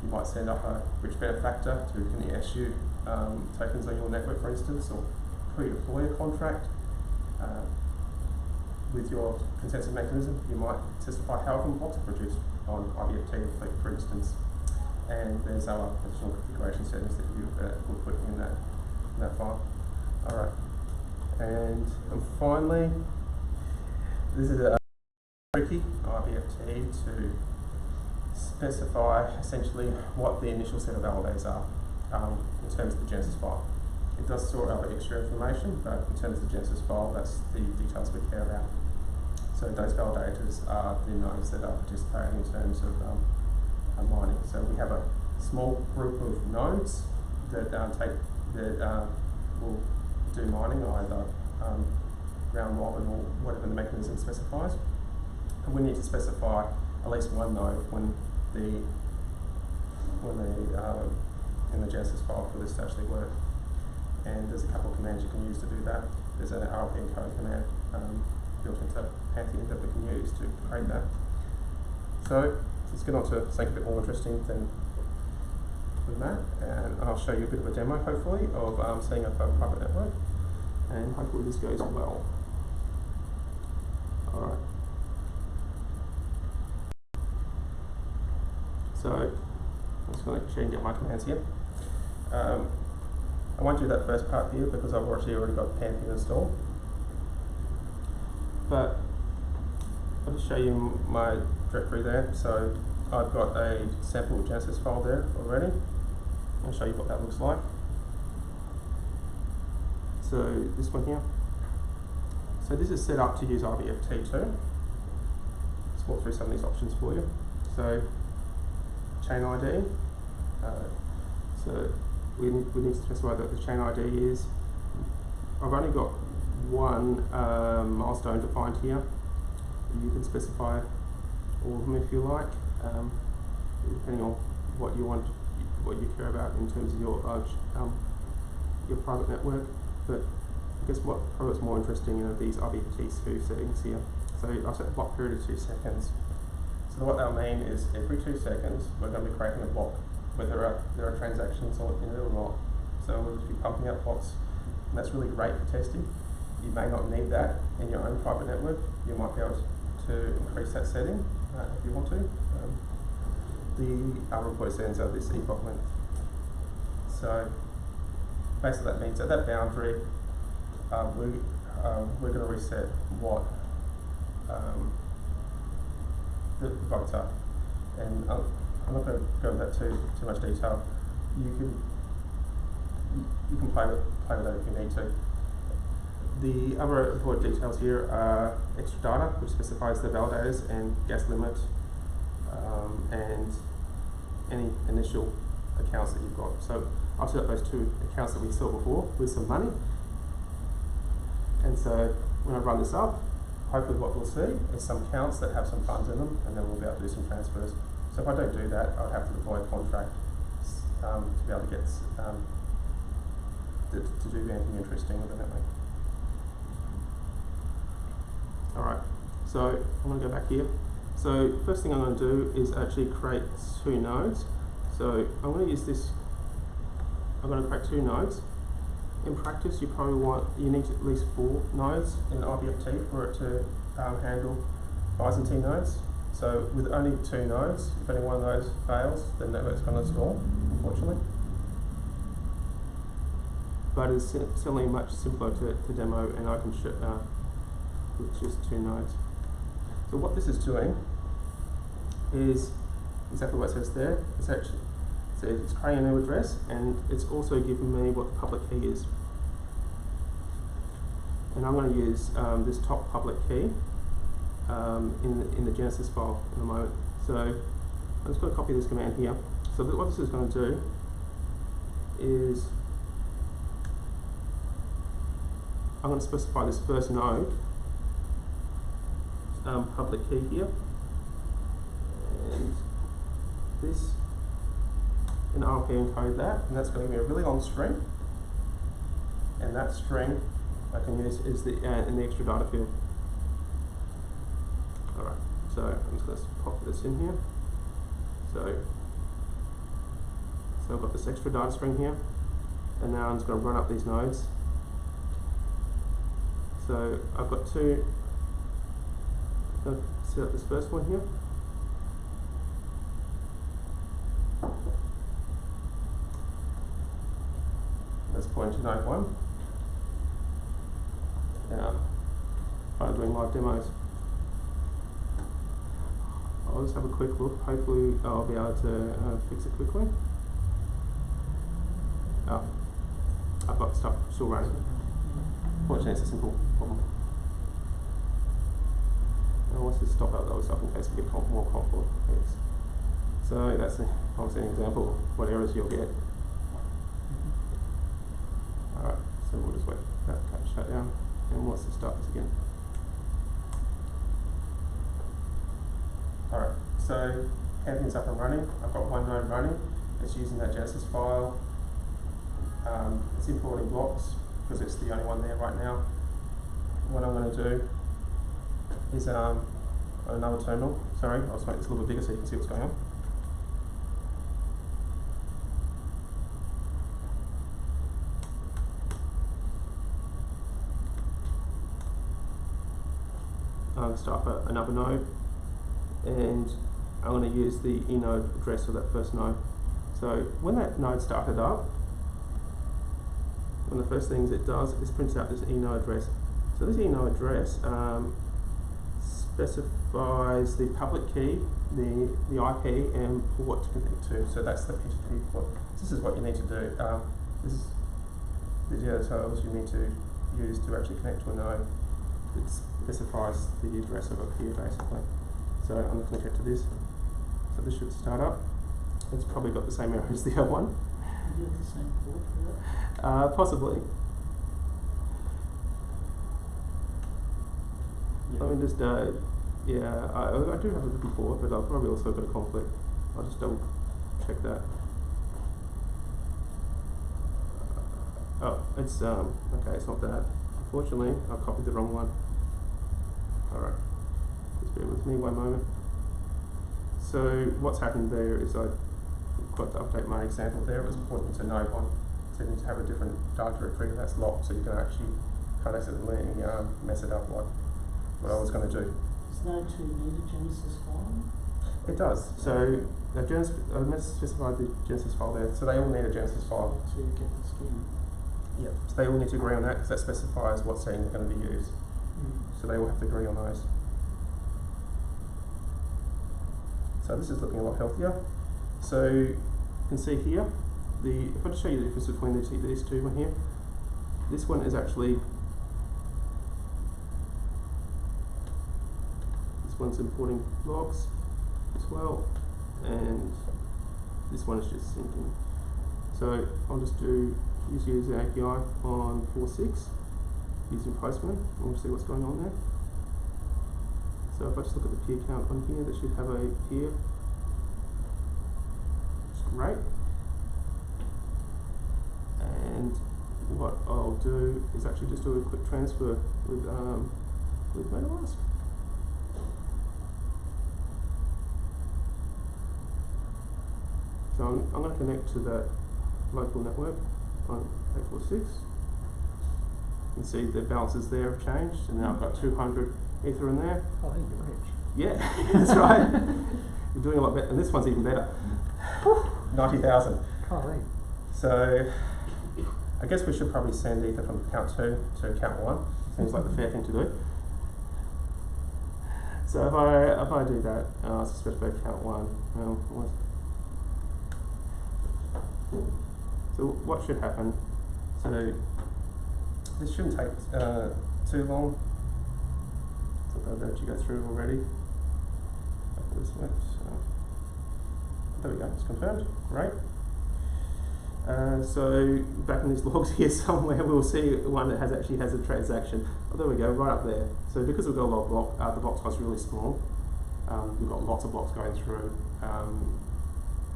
[SPEAKER 4] you might send up a rich benefactor to can issue tokens on your network, for instance, or pre-deploy a contract. With your consensus mechanism, you might specify how often blocks are produced on IBFT, for instance. And there's other additional configuration settings that you will put in that file. Alright. And finally, this is a tricky IBFT to specify essentially what the initial set of validators are in terms of the Genesis file. It does store other extra information, but in terms of the Genesis file, that's the details we care about. So those validators are the nodes that are participating in terms of mining. So we have a small group of nodes that will do mining, either round robin or whatever the mechanism specifies. And we need to specify at least one node when in the Genesis file for this to actually work. And there's a couple of commands you can use to do that. There's an RLP encode command built into Pantheon that we can use to create that. So let's get on to something a bit more interesting than that, and I'll show you a bit of a demo, hopefully, of setting up a private network, and hopefully this goes well. Alright. So I'm just going to actually get my commands here. I won't do that first part here because I've already got Pantheon installed. But I'll just show you my directory there. So I've got a sample Genesis file there already. I'll show you what that looks like. So this one here. So this is set up to use IBFT2. Let's walk through some of these options for you. So chain ID. So we need to specify that the chain ID is, I've only got one milestone defined here. You can specify all of them if you like, depending on what you want, what you care about in terms of your private network. But I guess what's more interesting are these IBFT2 settings here. So I've set a block period of 2 seconds. So what that'll mean is every 2 seconds we're going to be creating a block, whether there are transactions in it or not. So we'll just be pumping out blocks, and that's really great for testing. You may not need that in your own private network. You might be able to increase that setting if you want to. The other reported settings are this epoch length. So basically that means at that boundary, we're going to reset what the bytes are. And I'm not going to go into that too much detail. You can play with that if you need to. The other important details here are extra data, which specifies the validators and gas limit, and any initial accounts that you've got. So I've set up those 2 accounts that we saw before with some money. And so when I run this up, hopefully what we'll see is some accounts that have some funds in them, and then we'll be able to do some transfers. So if I don't do that, I'll have to deploy a contract to be able to get to do anything interesting with the network. Alright, so I'm going to go back here. So first thing I'm going to do is actually create 2 nodes. So I'm going to use this, I'm going to create 2 nodes. In practice, you need at least 4 nodes in IBFT for it to handle Byzantine nodes. So with only 2 nodes, if any one of those fails, the network's going to stall, unfortunately. But it's certainly much simpler to demo, and I can show with just 2 nodes. So what this is doing is exactly what it says there. It's actually, so it's creating a new address, and it's also giving me what the public key is. And I'm going to use this top public key in the Genesis file in a moment. So I'm just going to copy this command here. So what this is going to do is I'm going to specify this first node public key here, and this and RP encode that, and that's going to be a really long string, and that string I can use is in the extra data field. Alright, so I'm just going to pop this in here. So I've got this extra data string here, and now I'm just going to run up these nodes. So I've got two. I'm going to set up this first one here. Let's point to node 1. Now, I'm doing live demos. I'll just have a quick look. Hopefully, I'll be able to fix it quickly. Oh, I've got stuff still running. Fortunately, it's a simple problem. Now, let's just stop out those stuff in case we get more complex. So that's obviously an example of what errors you'll get. Alright, so we'll just wait for that to shut down, and let's just start this again. Alright, so Pantheon's up and running. I've got one node running. It's using that Genesis file. It's importing blocks because it's the only one there right now. What I'm going to do is another terminal. Sorry, I'll just make this a little bit bigger so you can see what's going on. I'm going to start up another node, and I'm going to use the enode address of that first node. So when that node started up, one of the first things it does is prints out this enode address. So this enode address specifies the public key, the IP, and port to connect to. So that's the PGP port. This is what you need to do. This is the details you need to use to actually connect to a node. It specifies the address of it here, basically. So I'm going to connect it to this. So this should start up. It's probably got the same error as the other one.
[SPEAKER 8] Do you have the same port for that?
[SPEAKER 4] Possibly.
[SPEAKER 8] Yeah.
[SPEAKER 4] I mean, just, yeah, I do have a different port, but I've probably also got a conflict. I'll just double check that. Oh, it's, okay, it's not that. Unfortunately, I copied the wrong one. Alright, just bear with me one moment. So, what's happened there is I got to update my example there. It was pointing to node 1. So you need to have a different data directory that's locked so you can actually can't accidentally mess it up like what I was going to do.
[SPEAKER 8] Does node 2 need a Genesis file?
[SPEAKER 4] It does. So I specified the Genesis file there. So they all need a Genesis file.
[SPEAKER 8] To get the scheme.
[SPEAKER 4] Yeah. So they all need to agree on that because that specifies what setting they're going to be used. So they all have to agree on those. So this is looking a lot healthier. So you can see here, if I just show you the difference between these two one here, this one is actually, this one's importing logs as well, and this one is just syncing. So I'll just use the API on 4.6 using Postman, and we'll see what's going on there. So if I just look at the peer count on here, that should have a peer. It's great. And what I'll do is actually just do a quick transfer with MetaMask. So I'm going to connect to that local network on 846. You can see the balances there have changed, and now I've got 200 Ether in there.
[SPEAKER 2] Oh, you're rich.
[SPEAKER 4] Yeah, that's right. You're doing a lot better, and this one's even better. 90,000.
[SPEAKER 2] Golly.
[SPEAKER 4] So I guess we should probably send Ether from account 2 to account 1. Seems like the fair thing to do. So if I do that, I'll specify account 1. So what should happen? So this shouldn't take too long. So I've actually go through already. This way, so. there we go, it's confirmed, great. So back in these logs here somewhere, we'll see one that has a transaction. Oh, there we go, right up there. So because we've got a lot of block, the block size is really small. We've got lots of blocks going through.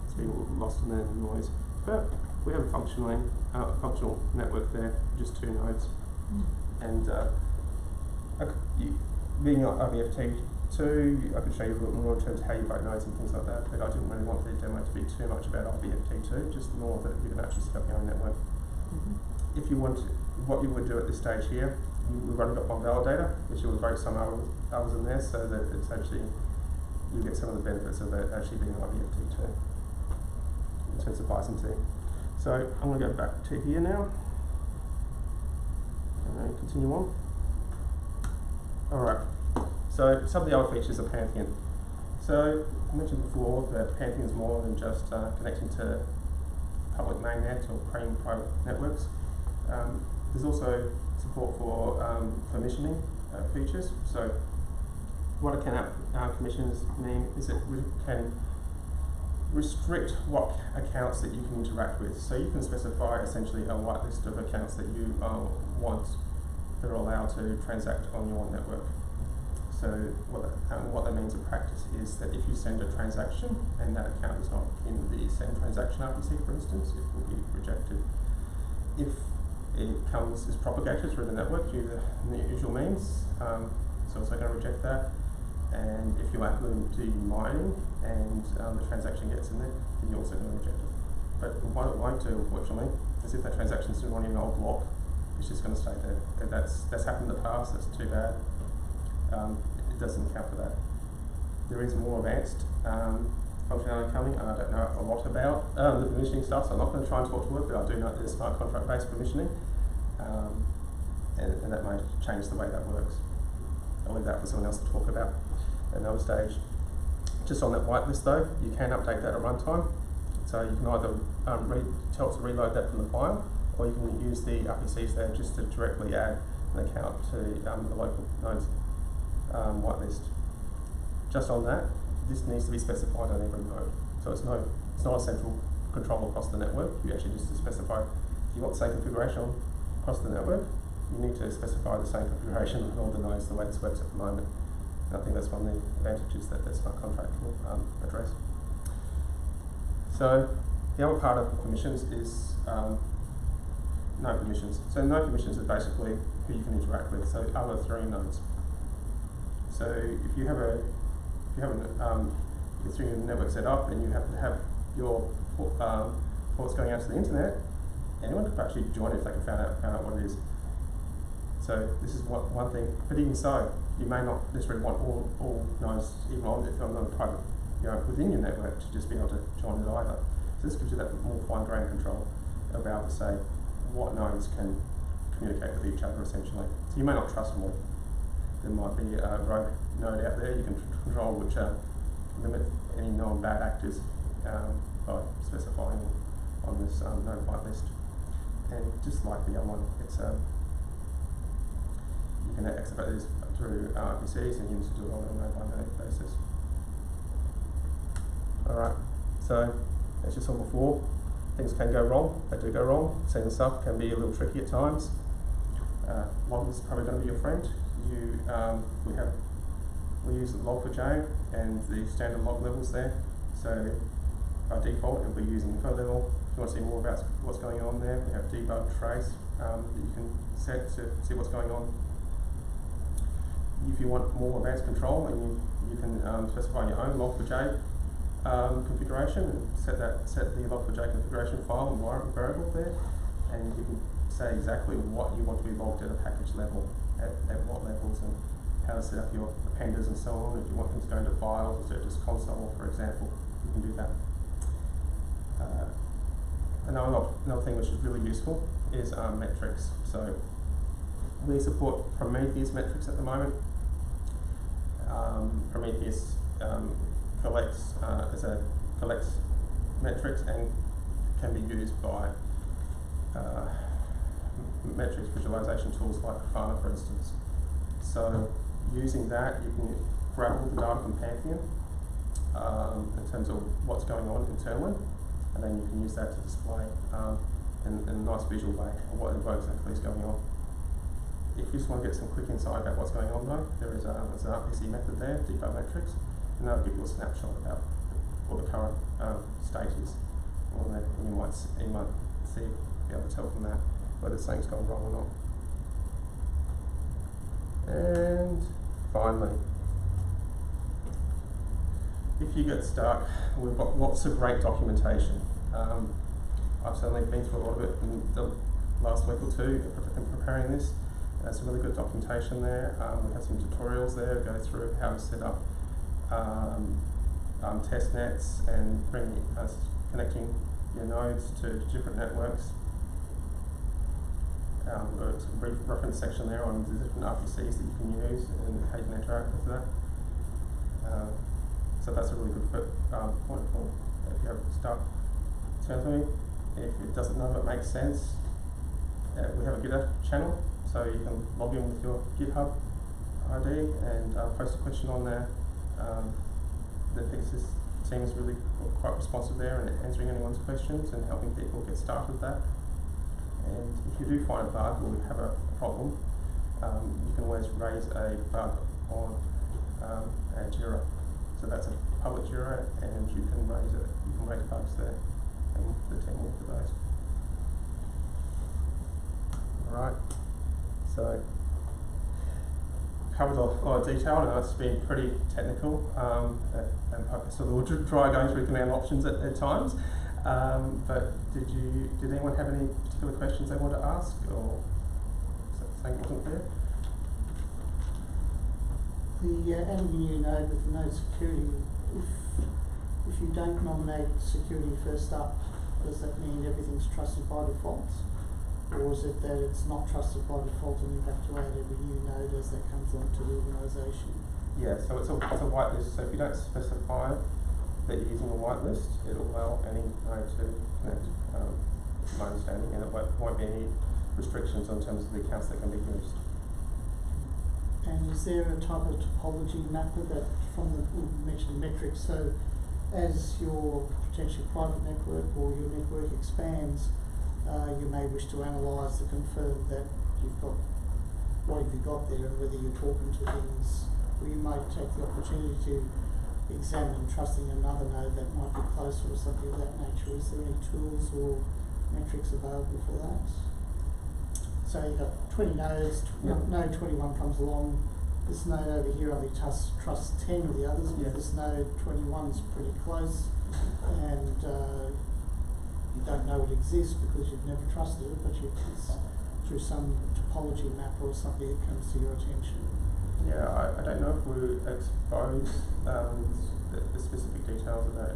[SPEAKER 4] It's being lost in the noise, but we have a functional network there, just 2 nodes, and being on RBFT2, I could show you a little more in terms of how you vote nodes and things like that, but I didn't really want the demo to be too much about RBFT2, just more that you can actually set up your own network. If you want, what you would do at this stage here, we've only got one validator, which you would vote some others in there, so that it's actually, you get some of the benefits of it actually being RBFT2 in terms of licensing. So I'm going to go back to here now and continue on. Alright, so some of the other features of Pantheon. So I mentioned before that Pantheon is more than just connecting to public mainnet or private networks. There's also support for permissioning features. So what commissions mean is it can restrict what accounts that you can interact with. So you can specify essentially a whitelist of accounts that you want that are allowed to transact on your network. So what that means in practice is that if you send a transaction and that account is not in the send transaction RPC, for instance, it will be rejected. If it is propagated through the network due to the usual means, it's also going to reject that. And if you happen to do mining and the transaction gets in there, then you're also going to reject it. But what it won't do, unfortunately, is if that transaction is still running an old block, it's just going to stay there. That's happened in the past, that's too bad. It doesn't account for that. There is more advanced functionality coming, and I don't know a lot about the permissioning stuff, so I'm not going to try and talk to it, but I do know there's smart contract-based permissioning, and that may change the way that works. I'll leave that for someone else to talk about at another stage. Just on that whitelist though, you can update that at runtime. So you can either tell it to reload that from the file, or you can use the RPCs there just to directly add an account to the local node's whitelist. Just on that, this needs to be specified on every node. So it's not a central control across the network. You actually just specify if you want the same configuration across the network, you need to specify the same configuration on all the nodes the way this works at the moment. And I think that's one of the advantages that the smart contract will address. So the other part of permissions is no permissions. So no permissions are basically who you can interact with. So other Ethereum nodes. So if you have an Ethereum network set up and you happen to have your ports going out to the internet, anyone could actually join it if they can find out what it is. So this is one thing, but even so, you may not necessarily want all nodes, even on if on a private, within your network, to just be able to join it either. So this gives you that more fine-grained control about, say, what nodes can communicate with each other essentially. So you may not trust them all. There might be a rogue node out there you can control which limit any known bad actors by specifying on this node whitelist. And just like the other one, it's you can activate these through RPCs and you need to do it on a node-by-node basis. Alright, so as you saw before, things can go wrong, they do go wrong. Setting this up can be a little tricky at times. Log is probably going to be your friend. We use Log4j and the standard log levels there. So by default, it'll be using info level. If you want to see more about what's going on there, we have debug trace that you can set to see what's going on. If you want more advanced control, and you can specify your own Log4j configuration and set the Log4j configuration file and variable there, and you can say exactly what you want to be logged at a package level, at what levels, and how to set up your appenders and so on. If you want things to go into files instead of just console, for example, you can do that. Another thing which is really useful is metrics. So we support Prometheus metrics at the moment. Prometheus collects metrics and can be used by metrics visualization tools like Grafana, for instance. So using that, you can grab all the data from Pantheon in terms of what's going on internally, and then you can use that to display in a nice visual way what exactly is going on. If you just want to get some quick insight about what's going on though, there's an RPC method there, debug metrics, and that'll give you a snapshot about what the current state is. Or then you might be able to tell from that whether something's gone wrong or not. And finally, if you get stuck, we've got lots of great documentation. I've certainly been through a lot of it in the last week or two in preparing this. There's some really good documentation there. We have some tutorials there that go through how to set up test nets and connecting your nodes to different networks. There's a brief reference section there on the different RPCs that you can use and how you can interact with that. So that's a really good point for if you have stuck. Turn to me. If it doesn't know if it makes sense, we have a GitHub channel, so you can log in with your GitHub ID and post a question on there. The Pegasus team is really quite responsive there and answering anyone's questions and helping people get started with that. And if you do find a bug or you have a problem, you can always raise a bug on Jira. So that's a public Jira, and you can raise it. You can raise bugs there, and the team will look at those. All right. So covered a lot of detail. I know it's been pretty technical, and sort of try going through command options at times. But did anyone have any particular questions they want to ask, or something wasn't clear?
[SPEAKER 8] Adding a new node with no security, if you don't nominate security first up, does that mean everything's trusted by default? Or is it that it's not trusted by default and you have to add every new node as that comes onto the organisation?
[SPEAKER 4] Yeah, so it's a whitelist. So if you don't specify that you're using a whitelist, it'll allow any node to connect, my understanding, and it won't be any restrictions in terms of the accounts that can be used.
[SPEAKER 8] And is there a type of topology mapper that from the, you mentioned metrics, so as your potential private network or your network expands, you may wish to analyse to confirm that you've got, what have you got there, and whether you're talking to things, or you might take the opportunity to examine trusting another node that might be closer or something of that nature. Is there any tools or metrics available for that? So you've got 20 nodes, node 21 comes along, this node over here only trusts 10 of the others, but this node 21 is pretty close, and you don't know it exists because you've never trusted it, but it's through some topology map or something it comes to your attention.
[SPEAKER 4] Yeah, I don't know if we expose the specific details about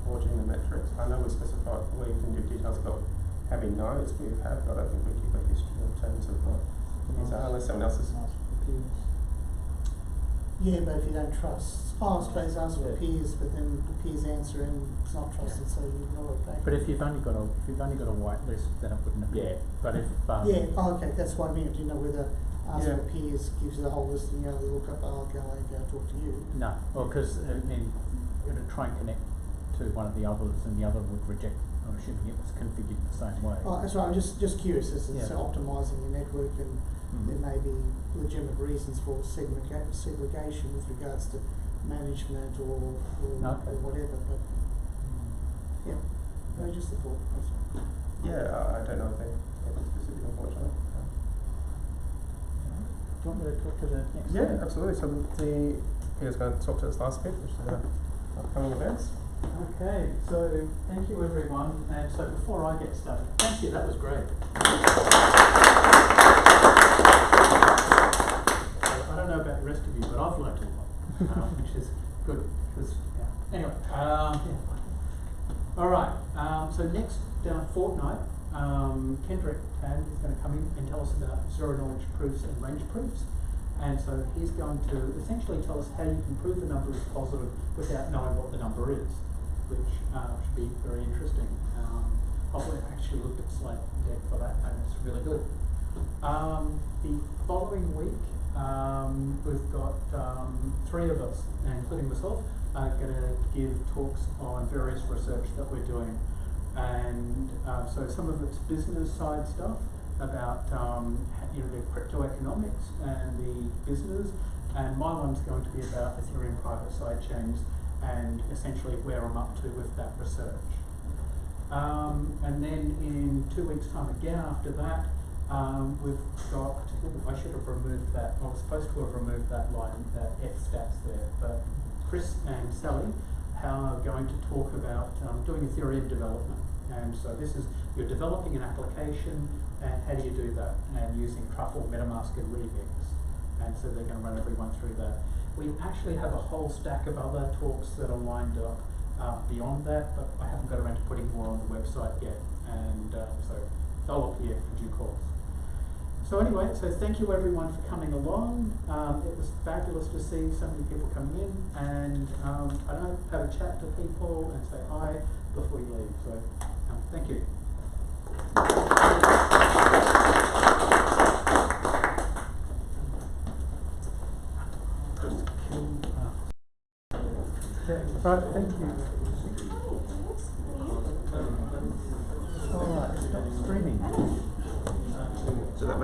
[SPEAKER 4] topology and the metrics. I know we specify we can give details about how many nodes we have, but I don't think we keep a history in terms of unless someone else is.
[SPEAKER 8] Yeah, but if you don't trust, I suppose ask for peers, but then the peers answer and it's not trusted, so you ignore it back.
[SPEAKER 2] But if you've only got a whitelist, then it wouldn't have.
[SPEAKER 9] Yeah.
[SPEAKER 2] But if
[SPEAKER 8] okay, that's what I mean. Do you know whether ask for peers gives you the whole list and you only look up, I'll go talk to you?
[SPEAKER 2] No, well, because I mean, it would try and connect to one of the others, and the other would reject. I'm assuming it was configured the same way.
[SPEAKER 8] Oh, that's right. I'm just curious as to optimising your network, and there may be legitimate reasons for segregation with regards to management or whatever. But no, just the thought.
[SPEAKER 4] Yeah, I don't know anything specific, unfortunately.
[SPEAKER 2] Do you want me to talk to the next?
[SPEAKER 4] Yeah, absolutely. So Peter's going to talk to us last bit, which is about upcoming events.
[SPEAKER 2] Okay, so thank you everyone, and so before I get started, thank you, that was great. I don't know about the rest of you, but I've learnt a lot, which is good, because, anyway, alright, so next fortnight, Kendrick is going to come in and tell us about zero knowledge proofs and range proofs. And so he's going to essentially tell us how you can prove a number is positive without knowing what the number is, which should be very interesting. I've actually looked at Slate deck for that, and it's really good. The following week, we've got three of us, including myself, are going to give talks on various research that we're doing. And so some of it's business side stuff about the crypto economics and the business, and my one's going to be about Ethereum private side chains and essentially where I'm up to with that research. And then in 2 weeks' time again after that, we've got, I should have removed that, I was supposed to have removed that line, that F stats there, but Chris and Sally are going to talk about doing Ethereum development. And so this is, you're developing an application, and how do you do that? And using Truffle, MetaMask, and Remix. And so they're going to run everyone through that. We actually have a whole stack of other talks that are lined up beyond that, but I haven't got around to putting more on the website yet. And so they'll appear in due course. So anyway, so thank you everyone for coming along. It was fabulous to see so many people coming in, and I don't know, have a chat to people and say hi before you leave. So thank you. Right, thank you. Alright, stop streaming.